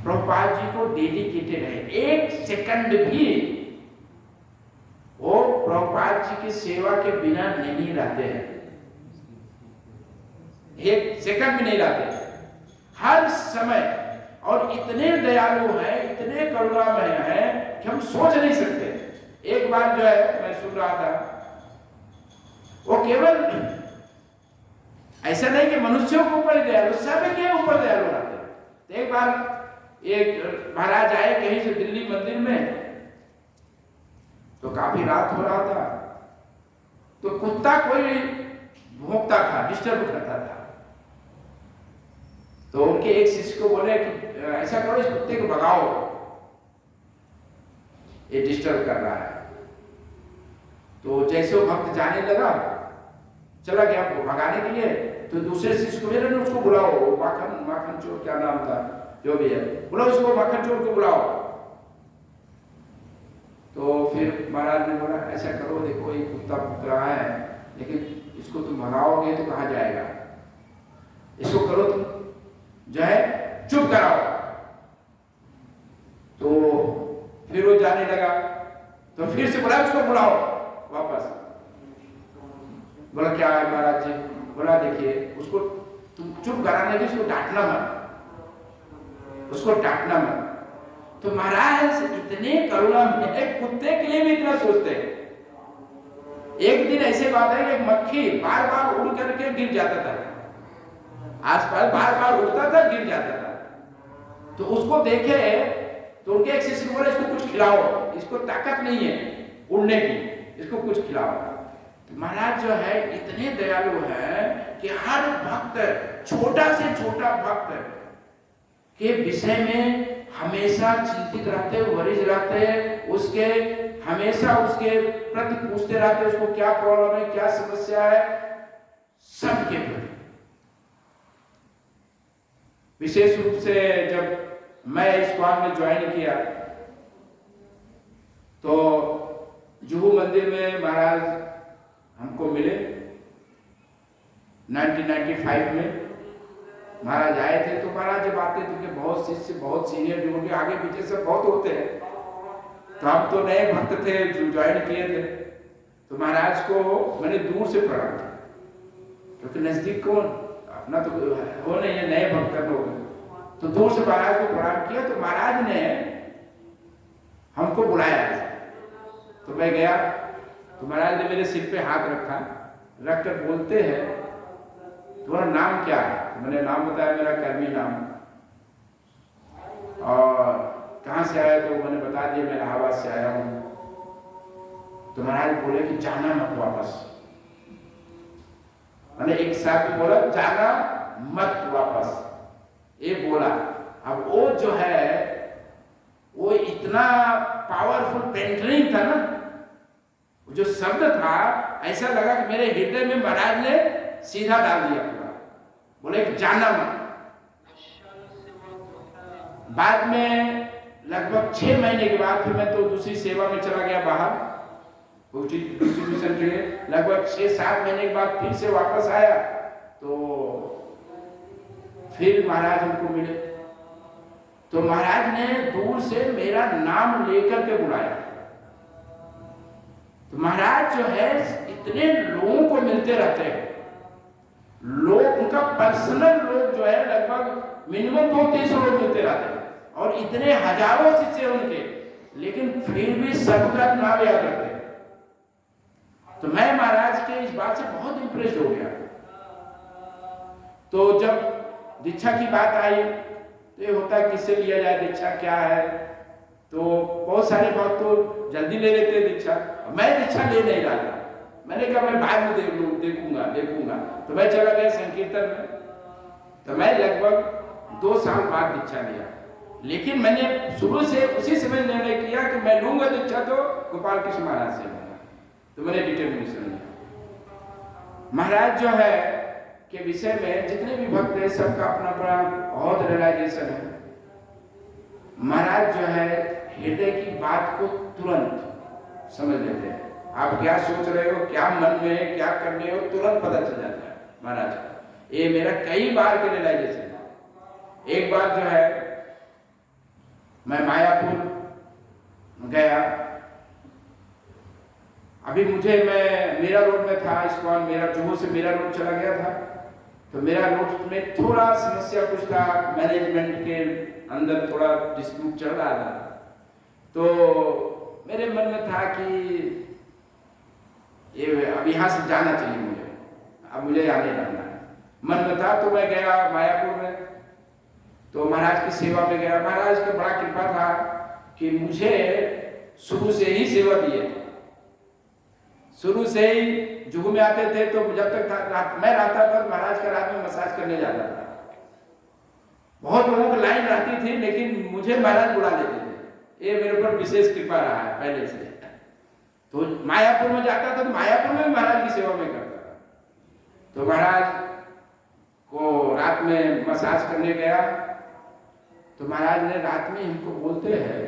प्रभुपाद जी को डेडिकेटेड है। एक सेकंड भी वो प्रभुपाद जी की सेवा के बिना नहीं रहते हैं, एक सेकंड भी नहीं रहते, हर समय। और इतने दयालु हैं, इतने करुणामय हैं कि हम सोच नहीं सकते। एक बार जो है मैं सुन रहा था, वो केवल ऐसा नहीं कि मनुष्यों के ऊपर दयालु, सबके ऊपर दयालु रहते हैं। तो एक बार एक महाराज आए कहीं से दिल्ली मंदिर में, तो काफी रात हो रहा था, तो कुत्ता कोई भौंकता था, डिस्टर्ब करता था। तो उनके एक शिष्य को बोले कि ऐसा करो, इस कुत्ते को भगाओ, ये डिस्टर्ब कर रहा है। तो जैसे वो भक्त जाने लगा, चला गया भगाने के लिए, तो दूसरे शिष्य को बोले उसको बुलाओ, माखन चोर क्या नाम था, जो भी है, बोला उसको माखन चोर को बुलाओ। तो फिर महाराज ने बोला ऐसा करो, देखो ये कुत्ता भूख रहा है, लेकिन इसको तुम भगाओगे तो कहाँ जाएगा, इसको करो तुम जो है चुप कराओ। तो फिर वो जाने लगा, तो फिर से बोला उसको बुलाओ वापस। बोला क्या है महाराज जी? बोला देखिए उसको तुम चुप कराने की, उसको डांटना मत, उसको डांटना मत। तो महाराज इतने करुणा में कुत्ते के लिए भी इतना सोचते हैं। एक दिन ऐसे बात है कि एक मक्खी बार बार उड़ करके गिर जाता था, आसपास बार बार उड़ता था, गिर जाता था। तो उसको देखे तो उनके एक शिष्य को बोले इसको कुछ खिलाओ, इसको ताकत नहीं है उड़ने की, इसको कुछ खिलाओ। तो महाराज जो है इतने दयालु हैं कि हर भक्त, छोटा से छोटा भक्त के विषय में हमेशा चिंतित रहते, वरिज रहते, उसके हमेशा उसके प्रति पूछते रहते, उसको क्या प्रॉब्लम है, क्या समस्या है, सबके प्रति। विशेष रूप से जब मैं इस स्क्वाड में ज्वाइन किया, तो जुहू मंदिर में महाराज हमको मिले 1995 में। महाराज आए थे, तो महाराज जब आते थे कि बहुत शिष्य, बहुत सीनियर जो उनके आगे पीछे सब बहुत होते हैं, तो हम तो नए भक्त थे जो ज्वाइन किए थे। तो महाराज को मैंने दूर से प्रणाम किया, क्योंकि नजदीक कौन, अपना तो वो नहीं है, नए भक्त लोग। तो दूर से महाराज को प्रणाम किया। तो महाराज ने हमको बुलाया, तो मैं गया, तो महाराज ने मेरे सिर पे हाथ रखा, रख कर बोलते हैं तुम्हारा नाम क्या है? तो मैंने नाम बताया, मेरा कर्मी नाम, और कहाँ से आया, तो मैंने बता दिया मैं इलाहाबाद से आया हूँ। तो महाराज बोले कि जाना मत वापस, मैंने एक साथ में बोला जाना मत वापस, ये बोला। अब वो जो है वो इतना पावरफुल पेंट्रिंग था ना, जो शब्द था ऐसा लगा कि मेरे हृदय में महाराज ने सीधा डाल दिया पूरा। बोले जाना मत। बाद में लगभग 6 महीने के बाद फिर मैं तो दूसरी सेवा में चला गया बाहर डिस्ट्रीब्यूशन के लिए। लगभग 6-7 महीने के बाद फिर से वापस आया, तो फिर महाराज हमको मिले। तो महाराज ने दूर से मेरा नाम लेकर के बुलाया। तो महाराज जो है इतने लोगों को मिलते रहते हैं, लोग उनका पर्सनल लोग जो है लगभग मिनिमम 200-300 लोग मिलते रहते हैं, और इतने हजारों शिष्य उनके, लेकिन फिर भी सबका नाम याद रखते हैं। तो मैं महाराज के इस बात से बहुत इंप्रेस हो गया। तो जब दीक्षा की बात आई, तो ये होता है किससे लिया जाए दीक्षा, क्या है, तो बहुत सारे भक्त तो जल्दी ले लेते हैं दीक्षा। मैं दीक्षा ले नहीं रहा था, मैंने कहा मैं बाद में देखूंगा। तो मैं चला गया संकीर्तन में, तो मैं लगभग 2 साल बाद दीक्षा लिया। लेकिन मैंने शुरू से उसी समय निर्णय किया कि मैं लूंगा दीक्षा तो गोपाल कृष्ण महाराज से लूंगा, तो मैंने डिटर्मिनेशन लिया। महाराज जो है के विषय में जितने भी भक्त हैं सबका अपना अपना बहुत रियलाइजेशन है। महाराज जो है हृदय की बात को तुरंत समझ लेते हैं। आप क्या सोच रहे हो, क्या मन में है, क्या करने हो, तुरंत पता चल जाता है महाराज को। ये मेरा कई बार के रियलाइजेशन है। एक बार जो है मैं मायापुर गया, अभी मैं मेरा रोड में था, इस्कॉन मेरा जुहू से मेरा रोड चला गया था, तो मेरा रोड में थोड़ा समस्या कुछ था, मैनेजमेंट के अंदर थोड़ा डिस्प्यूट चल रहा था। तो मेरे मन में था कि ये अब यहाँ से जाना चाहिए मुझे, अब मुझे आने जाना है, मन में था। तो मैं गया मायापुर में, तो महाराज की सेवा में गया। महाराज का बड़ा कृपा था कि मुझे शुरू से ही सेवा दिए। शुरू से ही जुहू में आते थे, तो जब तक मैं रहता था महाराज का रात में मसाज करने जाता था। बहुत लोगों की लाइन रहती थी, लेकिन मुझे महाराज बुला लेते थे। ये मेरे ऊपर विशेष कृपा रहा है पहले से। तो मायापुर में जाता था, तो मायापुर में महाराज की सेवा में करता था। तो महाराज को रात में मसाज करने गया, तो महाराज ने रात में हमको बोलते हैं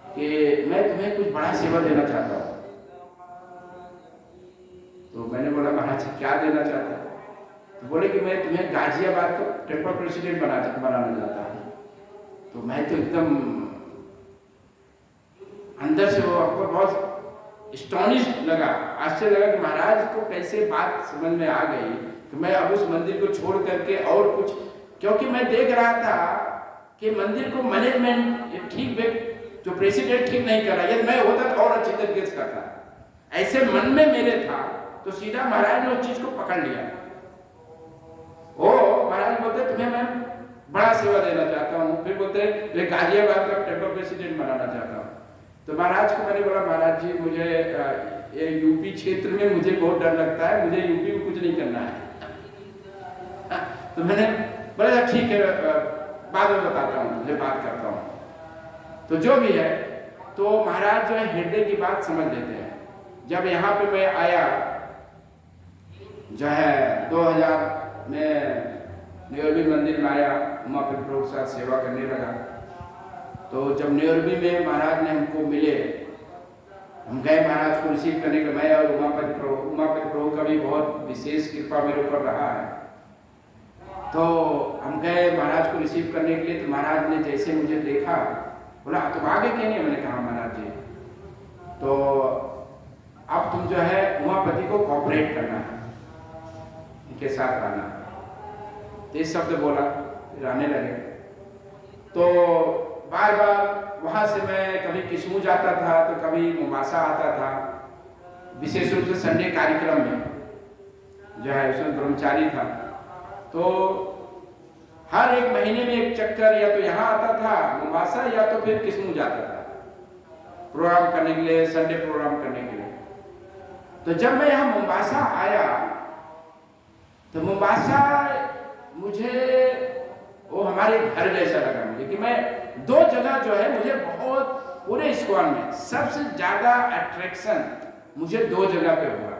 कि मैं तुम्हें कुछ बड़ा सेवा देना चाहता हूँ। तो मैंने बोला महाराज क्या देना चाहता है? तो बोले कि मैं तुम्हें गाजियाबाद का टेम्पल प्रेसिडेंट बनाना चाहता हूँ। तो मैं तो एकदम अंदर से वो आपको बहुत एस्टॉनिश्ड लगा, आश्चर्य लगा कि महाराज को कैसे बात समझ में आ गई कि मैं अब उस मंदिर को छोड़ करके और कुछ, क्योंकि मैं देख रहा था कि मंदिर को मैनेजमेंट ठीक जो प्रेसिडेंट ठीक नहीं कर रहा। यदि मैं होता तो और अच्छी तरीके से करता, ऐसे मन में मेरे था। तो सीधा महाराज ने उस चीज को पकड़ लिया। ओ महाराज बोलते तुम्हें मैं बड़ा सेवा देना चाहता हूँ, फिर बोलते मैं गाजियाबाद का टेम्पल प्रेसिडेंट बनाना चाहता हूँ। तो महाराज को मैंने बोला महाराज जी मुझे ये यूपी क्षेत्र में मुझे बहुत डर लगता है, मुझे यूपी में कुछ नहीं करना है। तो मैंने बोला ठीक है, बाद में बताता हूँ, मुझे बात करता हूँ। तो जो भी है, तो महाराज जो है हृदय की बात समझ लेते हैं। जब यहाँ पे मैं आया जो है 2000 में न्योरबी मंदिर में आया, उमापति प्रभु के साथ सेवा करने लगा। तो जब न्योरबी में महाराज ने हमको मिले, हम गए महाराज को रिसीव करने के। मैं और उमापति प्रभु का भी बहुत विशेष कृपा मेरे ऊपर रहा है। तो हम गए महाराज को रिसीव करने के लिए। तो महाराज ने जैसे मुझे देखा, बोला तुम आगे क्यों नहीं? मैंने कहा महाराज जी तो अब तुम जो है उमापति को कोऑपरेट करना है, इनके साथ रहना। तो ये शब्द बोला, फिर आने लगे। तो बार बार वहाँ से मैं कभी किस्मू जाता था, तो कभी मोम्बासा आता था, विशेष रूप से संडे कार्यक्रम में जो है उसमें ब्रह्मचारी था। तो हर एक महीने में एक चक्कर या तो यहाँ आता था मोम्बासा, या तो फिर किस्मू जाता था प्रोग्राम करने के लिए, संडे प्रोग्राम करने के लिए। तो जब मैं यहाँ मोम्बासा आया, तो मोम्बासा मुझे वो हमारे घर जैसा लगा मुझे, कि मैं दो जगह जो है मुझे बहुत पूरे इस्कॉन में सबसे ज्यादा अट्रैक्शन मुझे दो जगह पे हुआ।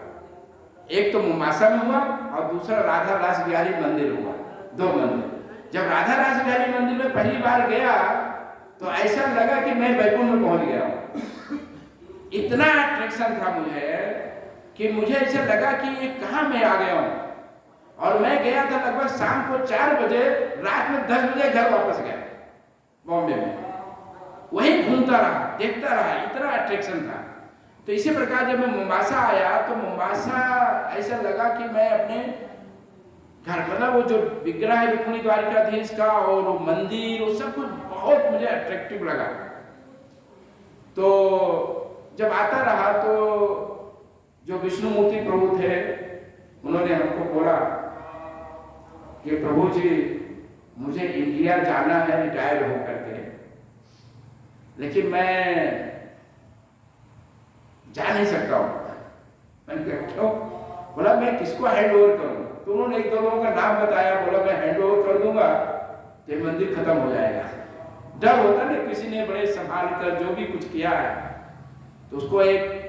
एक तो मोम्बासा में हुआ और दूसरा राधा रास बिहारी मंदिर हुआ। दो मंदिर। जब राधा रास बिहारी मंदिर में पहली बार गया तो ऐसा लगा कि मैं बैकुंठ में पहुंच गया हूं। इतना अट्रैक्शन था मुझे कि मुझे ऐसा लगा कि ये कहाँ मैं आ गया हूं। और मैं गया था लगभग शाम को 4 बजे, रात में 10 बजे घर वापस गया बॉम्बे में। वहीं घूमता रहा, देखता रहा, इतना अट्रैक्शन था। तो इसी प्रकार जब मैं मोम्बासा आया, तो मोम्बासा ऐसा लगा कि मैं अपने घर, मतलब वो जो विग्रह है रुक्मिणी द्वारिकाधीश का और वो मंदिर, वो सब कुछ बहुत मुझे अट्रैक्टिव लगा। तो जब आता रहा, तो जो विष्णुमूर्ति प्रभु थे उन्होंने हमको बोला कि प्रभु जी मुझे इंडिया जाना है रिटायर होकर के, लेकिन मैं जा नहीं सकता हूँ। मैंने कहा क्यों? बोला मैं किसको हैंड ओवर करूँ? तो उन्होंने एक दो लोगों का नाम बताया। बोला मैं हैंड ओवर कर दूंगा तो मंदिर खत्म हो जाएगा। डर होता ना, किसी ने बड़े संभाल कर जो भी कुछ किया है तो उसको एक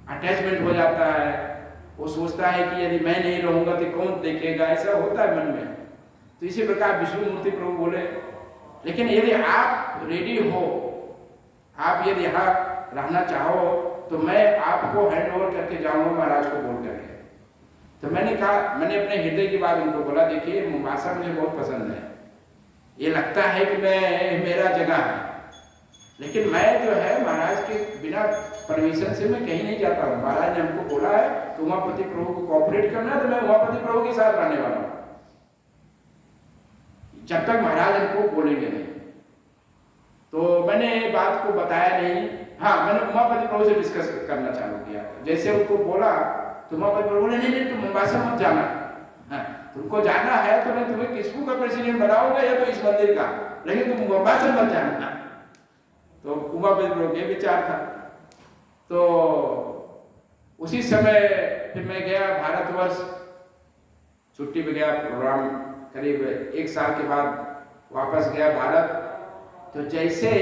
अटैचमेंट हो जाता है। वो सोचता है कि यदि मैं नहीं रहूंगा तो कौन देखेगा, ऐसा होता है मन में। तो इसी प्रकार विष्णुमूर्ति प्रभु बोले लेकिन यदि आप रेडी हो, आप यदि यहाँ रहना चाहो तो मैं आपको हैंड ओवर करके जाऊंगा महाराज को बोल करके। तो मैंने कहा, मैंने अपने हृदय की बात उनको बोला, देखिए मुंबासा मुझे बहुत पसंद है, ये लगता है कि मैं मेरा जगह है, लेकिन मैं जो है महाराज के बिना परमिशन से मैं कहीं नहीं जाता हूँ। महाराज ने हमको बोला है कि उमापति प्रभु को कोऑपरेट करना है, तो मैं उमापति प्रभु के साथ रहने वाला हूँ जब तक महाराज हमको बोलेंगे नहीं। तो मैंने बात को बताया नहीं। हाँ, मैंने उमापति प्रभु से डिस्कस करना चालू किया। जैसे उनको बोला तो उमापति प्रभु बोले नहीं तुम मुंबासा मत जाना, हाँ, तुमको जाना है तो मैं तुम्हें किस्मू का प्रेसिडेंट बनाऊंगा या तो इस मंदिर का, लेकिन तुम मुंबासा मत जाना। तो उमापति प्रभु के विचार था। तो उसी समय फिर मैं गया भारतवर्ष, छुट्टी पे गया, प्रोग्राम करीब 1 साल के बाद वापस गया भारत। तो जैसे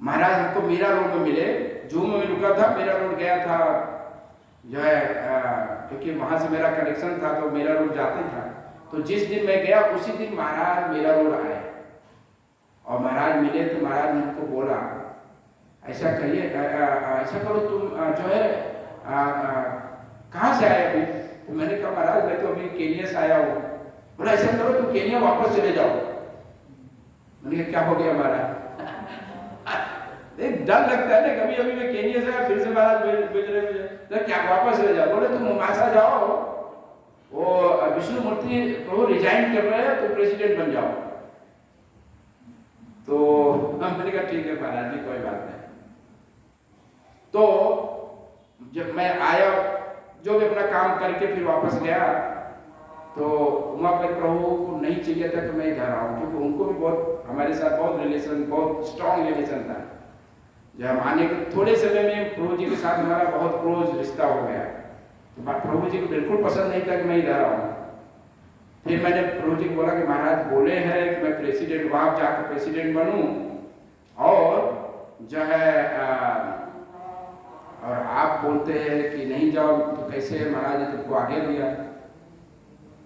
महाराज हमको मीरा रोड में मिले, जूम में रुका था, मीरा रोड गया था जो है, क्योंकि वहां से मेरा कनेक्शन था तो मीरा रोड जाते था। तो जिस दिन मैं गया उसी दिन महाराज मीरा रोड आए और महाराज मिले। तो महाराज ने हमको बोला ऐसा करिए, ऐसा करो तुम जो है कहाँ से आए अभी? तो मैंने कहा महाराज मैं तो अभी केनिया से आया हूँ। बोला ऐसा करो तुम केनिया वापस चले जाओ। मैंने कहा क्या हो गया महाराज? एक डर लगता है ना, कभी अभी मैं केनिया से आया फिर से महाराज भेज रहे मुझे, तो क्या वापस चले जाओ? बोले तुम मुंबासा जाओ, वो विष्णु मूर्ति प्रभु रिजाइन कर रहे हैं, तो प्रेसिडेंट बन जाओ। तो मैंने कहा ठीक है महाराज जी कोई बात नहीं। तो जब मैं आया, जो भी अपना काम करके फिर वापस गया, तो उमापति प्रभु को नहीं चाहिए था कि मैं इधर आऊँ, क्योंकि उनको भी बहुत हमारे साथ बहुत रिलेशन, बहुत स्ट्रॉन्ग रिलेशन था। जब हम आने के थोड़े समय में प्रभु जी के साथ हमारा बहुत क्लोज रिश्ता हो गया। तो प्रभु जी को बिल्कुल पसंद नहीं था कि मैं इधर आऊँ। फिर मैंने प्रभु जी को बोला कि महाराज बोले हैं कि मैं प्रेसिडेंट, वहाँ जाकर प्रेसिडेंट बनूँ, और जो है और आप बोलते हैं कि नहीं जाओ, तो कैसे? महाराज ने तुमको आगे दिया।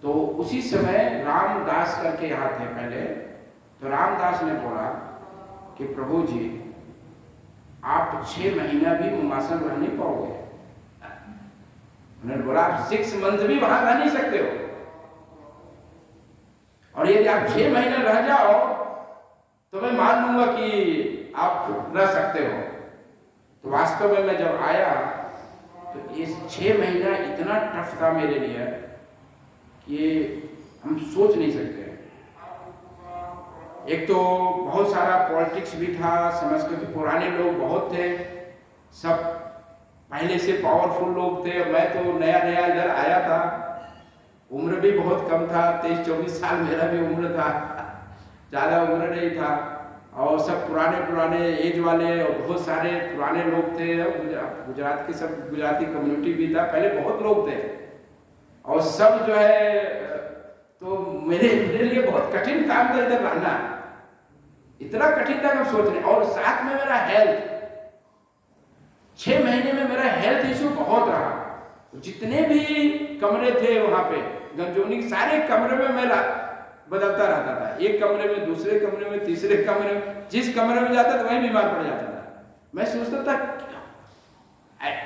तो उसी समय रामदास करके यहाँ थे पहले। तो रामदास ने बोला कि प्रभु जी आप 6 महीना भी मुंबासा में रह नहीं पाओगे। उन्होंने बोला आप 6 मंथ भी वहां रह नहीं सकते हो, और यदि आप 6 महीने रह जाओ तो मैं मान लूंगा कि आप रह सकते हो। तो वास्तव में मैं जब आया तो इस 6 महीना इतना टफ था मेरे लिए कि हम सोच नहीं सकते। एक तो बहुत सारा पॉलिटिक्स भी था, समझ के पुराने लोग बहुत थे, सब पहले से पावरफुल लोग थे। मैं तो नया नया इधर आया था, उम्र भी बहुत कम था, 23-24 साल मेरा भी उम्र था, ज़्यादा उम्र नहीं था। और सब पुराने एज वाले और बहुत सारे पुराने लोग थे। गुजरात के सब गुजराती कम्युनिटी भी था, पहले बहुत लोग थे, और सब जो है, तो मेरे लिए बहुत कठिन काम था इधर रहना, इतना कठिन था कि हम सोच रहे। और साथ में मेरा हेल्थ, 6 महीने में मेरा हेल्थ इशू बहुत रहा। जितने भी कमरे थे वहां पे गंजोनी, सारे कमरे में मेरा बदलता रहता था, एक कमरे में, दूसरे कमरे में, तीसरे कमरे में, जिस कमरे में जाता था वहीं बीमार पड़ जाता था। मैं सोचता था,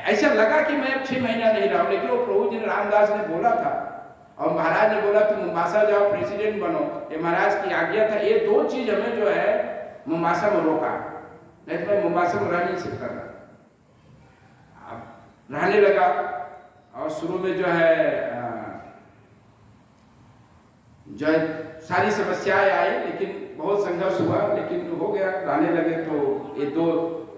ऐसा लगा कि मैं 6 महीना नहीं रहा, लेकिन वो प्रभु जी ने, रामदास ने बोला था, और महाराज ने बोला तुम मुंबासा जाओ, प्रेसिडेंट बनो, ये महाराज की आज्ञा था। ये 2 चीज हमें जो है मुंबासा में रोका, नहीं तो मैं मुंबासा में रह नहीं सकता था। अब रहने लगा, और शुरू में जो है सारी समस्याएं आई, लेकिन बहुत संघर्ष हुआ, लेकिन हो गया, रहने लगे। तो ये 2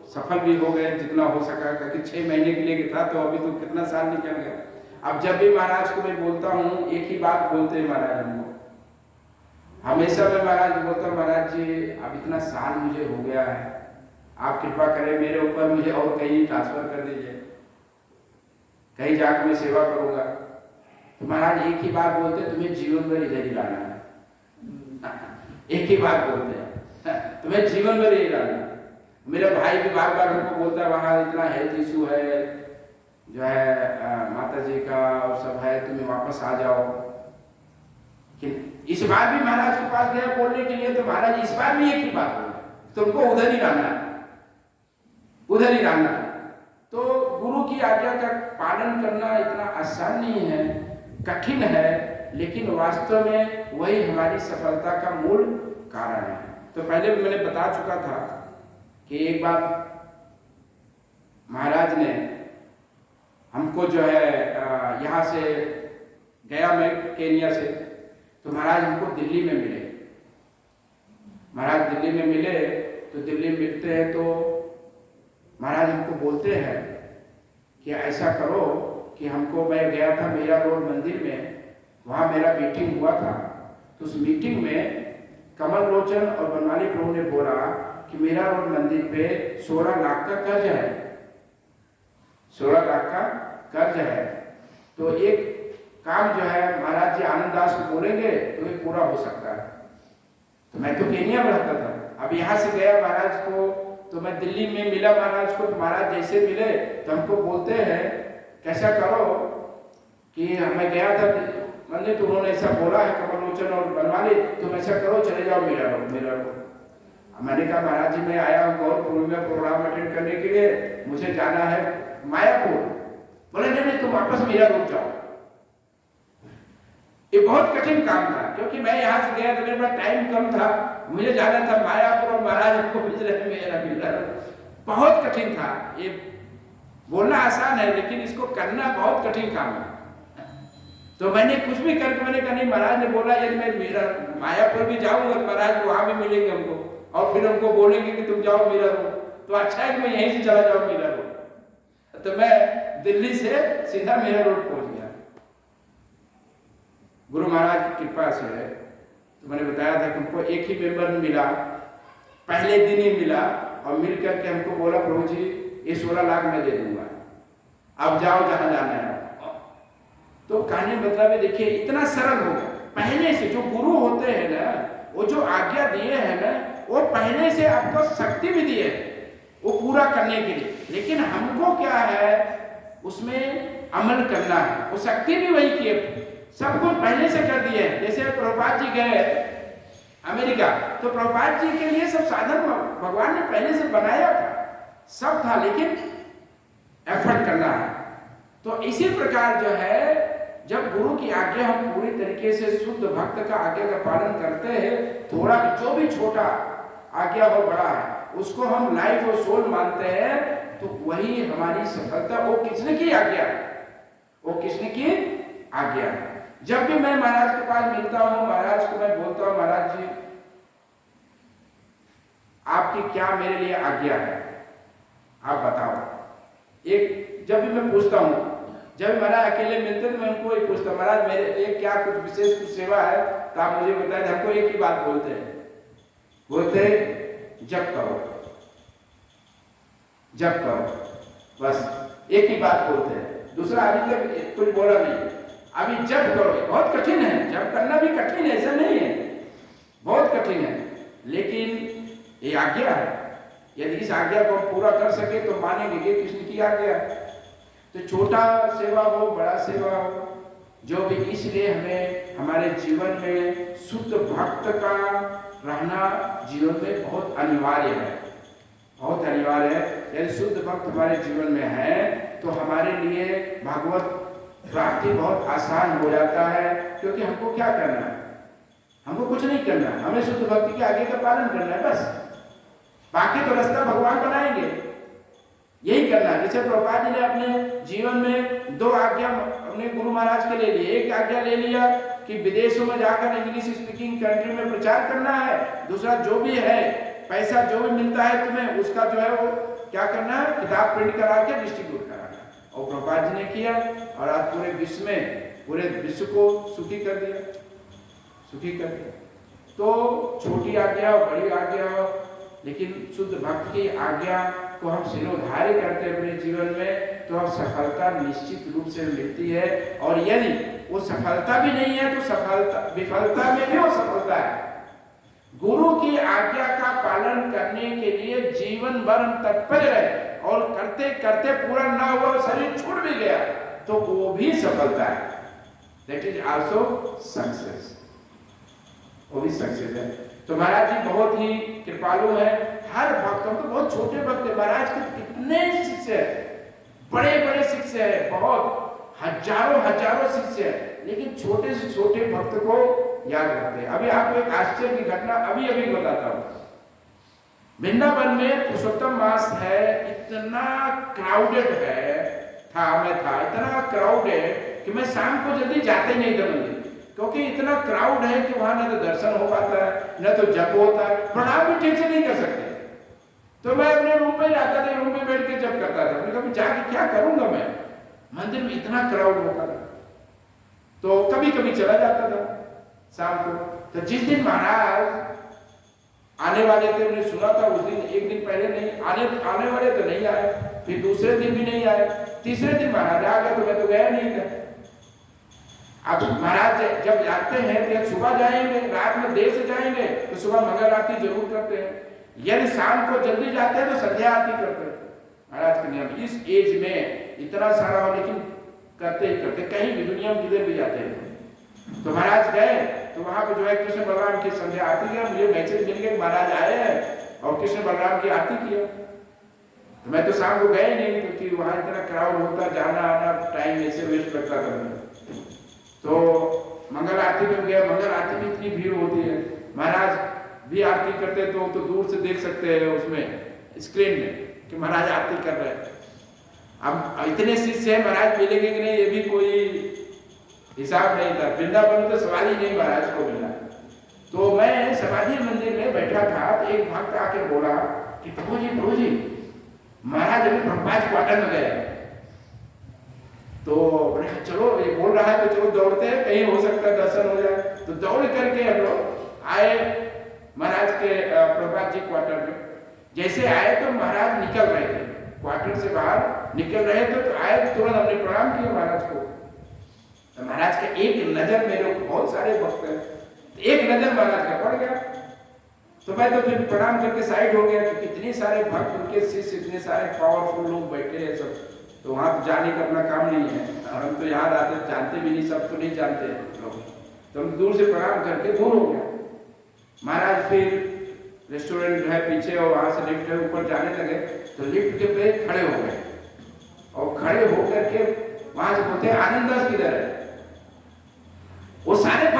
सफल भी हो गए जितना हो सका, क्योंकि 6 महीने के लिए था, तो अभी तो कितना साल निकल गया। अब जब भी महाराज को मैं बोलता हूँ, एक ही बात बोलते हैं महाराज हमको, हमेशा मैं महाराज को बोलता हूँ, महाराज जी अब इतना साल मुझे हो गया है, आप कृपा करें मेरे ऊपर, मुझे और कहीं ट्रांसफर कर दीजिए, कहीं जाकर मैं सेवा करूँगा। तो महाराज एक ही बात बोलते, तुम्हें जीवन भर इधर ही रहना है। एक ही बात बोलते हैं, तुम्हें जीवन भर यही रहना है। मेरा भाई भी बार बार हमको बोलता है, वहाँ इतना हेल्थ इशू है जो है माता जी का, और सब है, तुम्हें वापस आ जाओ। इस बार भी महाराज के पास गया बोलने के लिए, तो महाराज इस बार भी एक ही बात बोला, तो उनको उधर ही रहना है, उधर ही रहना है। तो गुरु की आज्ञा का पालन करना इतना आसान नहीं है, कठिन है, लेकिन वास्तव में वही हमारी सफलता का मूल कारण है। तो पहले भी मैंने बता चुका था कि एक बार महाराज ने हमको जो है यहाँ से गया में केन्या से, तो महाराज हमको दिल्ली में मिले। महाराज दिल्ली में मिले, तो दिल्ली में मिलते हैं तो महाराज हमको बोलते हैं कि ऐसा करो कि हमको, मैं गया था मीरा रोड मंदिर में, वहाँ मेरा मीटिंग हुआ था, तो उस मीटिंग में कमल लोचन और बनमाली प्रभु ने बोला कि मीरा रोड मंदिर पे 16 लाख का कर्ज है, 16 लाख का कर्ज है, तो एक काम जो है महाराज जी आनंद दास को बोलेंगे तो ये पूरा हो सकता है। तो मैं तो केन्या में रहता था, अब यहाँ से गया महाराज को, तो मैं दिल्ली में मिला महाराज को, तो महाराज जैसे मिले तो हमको बोलते हैं कैसा करो कि मैं गया था मंदिर, तो उन्होंने ऐसा बोला है कमल लोचन और बनवाली, तुम ऐसा करो चले जाओ मीरा रोड। मैंने कहा महाराज जी मैं आया हूँ गौरपुर में प्रोग्राम अटेंड करने के लिए, मुझे जाना है मायापुर। बोले नहीं तुम वापस मीरा रोड जाओ। ये बहुत कठिन काम था, क्योंकि मैं यहाँ से गया तो मेरे पास टाइम कम था, मुझे जाना था मायापुर और महाराज हमको भेज रहे मेरा मीरा रोड। बहुत कठिन था। ये बोलना आसान है, लेकिन इसको करना बहुत कठिन काम है। तो मैंने कुछ भी करके मैंने कहा नहीं, महाराज ने बोला यदि मैं मीरा मायापुर भी जाऊंगा तो महाराज वहां भी मिलेंगे हमको, और फिर हमको बोलेंगे कि तुम जाओ मीरा रोड, तो अच्छा है कि मैं यहीं से चला जाऊं मीरा रोड। तो मैं दिल्ली से सीधा मीरा रोड पहुंच गया। गुरु महाराज की कृपा से, तो मैंने बताया था कि हमको एक ही मेंबर मिला, पहले दिन ही मिला, और मिल करके हमको बोला प्रभु जी ये 16 लाख मैं दे दूंगा, अब जाओ जहां जाना है। तो कहने मतलब है, देखिए इतना सरल हो गया। पहले से जो गुरु होते हैं ना, वो जो आज्ञा दिए हैं ना, वो पहले से आपको शक्ति भी दिए वो पूरा करने के लिए, लेकिन हमको क्या है उसमें अमल करना है। वो शक्ति भी वही किए, सब कुछ पहले से कर दिए। जैसे प्रभुपाद जी गए अमेरिका, तो प्रभुपाद जी के लिए सब साधन भगवान ने पहले से बनाया था, सब था, लेकिन एफर्ट करना है। तो इसी प्रकार जो है, जब गुरु की आज्ञा हम पूरी तरीके से शुद्ध भक्त का आज्ञा का पालन करते हैं, थोड़ा जो भी छोटा आज्ञा हो बड़ा है उसको हम लाइफ और सोल मानते हैं, तो वही हमारी सफलता। वो किसने की आज्ञा है, वो किसने की आज्ञा है। जब भी मैं महाराज के पास मिलता हूँ, महाराज को मैं बोलता हूँ महाराज जी आपकी क्या मेरे लिए आज्ञा है, आप बताओ। एक जब भी मैं पूछता हूँ, जब महाराज अकेले मिलते तो मैं उनको ही पूछता महाराज मेरे लिए क्या कुछ विशेष कुछ सेवा है तो आप मुझे बताएं। हमको एक ही बात बोलते हैं जप करो, जप करो, बस एक ही बात बोलते हैं, दूसरा अभी तक कुछ बोला नहीं। अभी जप करो, बहुत कठिन है, जप करना भी कठिन है, ऐसा नहीं है, बहुत कठिन है, लेकिन ये आज्ञा है। यदि इस आज्ञा को पूरा कर सके तो मानेंगे कि कृष्ण की आज्ञा। तो छोटा सेवा हो बड़ा सेवा हो जो भी, इसलिए हमें हमारे जीवन में शुद्ध भक्त का रहना जीवन में बहुत अनिवार्य है, बहुत अनिवार्य है। यदि शुद्ध भक्त हमारे जीवन में है तो हमारे लिए भागवत प्राप्ति बहुत आसान हो जाता है। क्योंकि हमको क्या करना है, हमको कुछ नहीं करना है, हमें शुद्ध भक्ति के आगे का पालन करना है बस। बाकी तो रास्ता भगवान बनाएंगे, यही करना है। जैसे प्रभुपाद जी ने अपने जीवन में 2 आज्ञा अपने गुरु महाराज के ले लिए। एक आज्ञा ले लिया कि विदेशों में जाकर इंग्लिश स्पीकिंग कंट्री में प्रचार करना है, दूसरा जो भी है पैसा जो भी मिलता है तुम्हें उसका जो है वो क्या करना है, किताब प्रिंट करा के डिस्ट्रीब्यूट कराना। और प्रभुपाद जी ने किया, और आज पूरे विश्व में पूरे विश्व को सुखी कर दिया, सुखी कर दिया। तो छोटी आज्ञा हो बड़ी आज्ञा हो, लेकिन शुद्ध भक्त की आज्ञा को हम सिरोधार्य करते हैं अपने जीवन में, तो अब सफलता निश्चित रूप से मिलती है। और यदि वो सफलता भी नहीं है तो सफलता विफलता में भी वो सफलता है। गुरु की आज्ञा का पालन करने के लिए जीवन भर हम तत्पर रहे, और करते करते पूरा ना हुआ, शरीर छूट भी गया, तो वो भी सफलता है। That is also success. वो भी सक्सेस है। तो महाराज जी बहुत ही कृपालु है, हर भक्त, हम तो बहुत छोटे भक्त है, महाराज के कितने शिष्य है, बड़े बड़े शिष्य है, बहुत हजारों हजारों शिष्य है, लेकिन छोटे से छोटे भक्त को याद रखते हैं। अभी आपको एक आश्चर्य की घटना अभी अभी बताता हूँ। वृंदावन में पुरुषोत्तम मास है, इतना क्राउडेड है, मैं था इतना क्राउड है कि मैं शाम को जल्दी जाते नहीं था मंदिर, क्योंकि इतना क्राउड है कि वहां न तो दर्शन हो पाता है, न तो जप होता है, प्रणाम भी ठीक से नहीं कर सकते। तो मैं अपने रूम पे जाता था, रूम पे बैठ के जप करता था। मैंने कहा जाके क्या करूंगा मैं, मंदिर में इतना क्राउड होता था। तो कभी कभी चला जाता था शाम को। तो जिस दिन महाराज आने वाले थे, मैंने सुना था उस दिन, एक दिन पहले नहीं आने वाले तो नहीं आए, फिर दूसरे दिन भी नहीं आए, तीसरे दिन महाराज आ गए, तो मैं तो गया नहीं था। अब महाराज जब जाते हैं तो सुबह जाएंगे, रात में देर से जाएंगे तो सुबह मंगल आरती जरूर करते हैं, यदि शाम को जल्दी जाते हैं तो संध्या आरती करते हैं। महाराज के नियम इस एज में इतना सारा हो, लेकिन करते ही करते, कहीं भी दुनिया में किधर भी जाते हैं। तो महाराज गए तो वहां पे जो है कृष्ण बलराम की संध्या आरती किया, मुझे मैसेज मिल गया महाराज आए हैं और कृष्ण बलराम की आरती किया। तो मैं तो शाम को गए नहीं, क्योंकि वहां इतना क्राउड होता, जाना आना टाइम ऐसे वेस्ट लगता था। तो मंगल आरती में गया, मंगल आरती में इतनी भीड़ होती है, महाराज भी आरती करते तो दूर से देख सकते हैं उसमें स्क्रीन में कि महाराज आरती कर रहे हैं। अब इतने शिष्य है, महाराज मिलेंगे कि नहीं ये भी कोई हिसाब नहीं था। वृंदावन में तो सवाल ही नहीं महाराज को मिला। तो मैं समाधि मंदिर में बैठा था, तो एक भक्त आके बोला कि प्रभु जी महाराज अभी प्रभुपाद क्वार्टर में गए। तो चलो ये बोल रहा है तो चलो दौड़ते हैं, कहीं हो सकता है दर्शन हो जाए। तो दौड़ करके हम लोग आए महाराज के प्रभुपाद जी क्वार्टर में। जैसे आए तो महाराज निकल रहे थे, क्वार्टर से बाहर निकल रहे थे, तो आए तो तुरंत हमने प्रणाम किया महाराज को। तो महाराज का एक नजर, मेरे बहुत सारे भक्त हैं, एक नजर महाराज का पड़ गया। तो मैं तो फिर प्रणाम करके साइड हो गया, क्योंकि इतने सारे भक्त, उनके शिष्य, इतने सारे पावरफुल लोग बैठे हैं सब, तो वहां जाने का अपना काम नहीं है। हम तो यहाँ आते जानते भी नहीं, सब तो नहीं जानते लोग। तो हम दूर से प्रणाम करके दूर हो गया। महाराज फिर रेस्टोरेंट है पीछे और वहां से लिफ्ट है ऊपर जाने लगे, तो लिफ्ट के पे खड़े हो गए और खड़े होकर के वहां से बोलते आनंद दास किधर है। वो सारे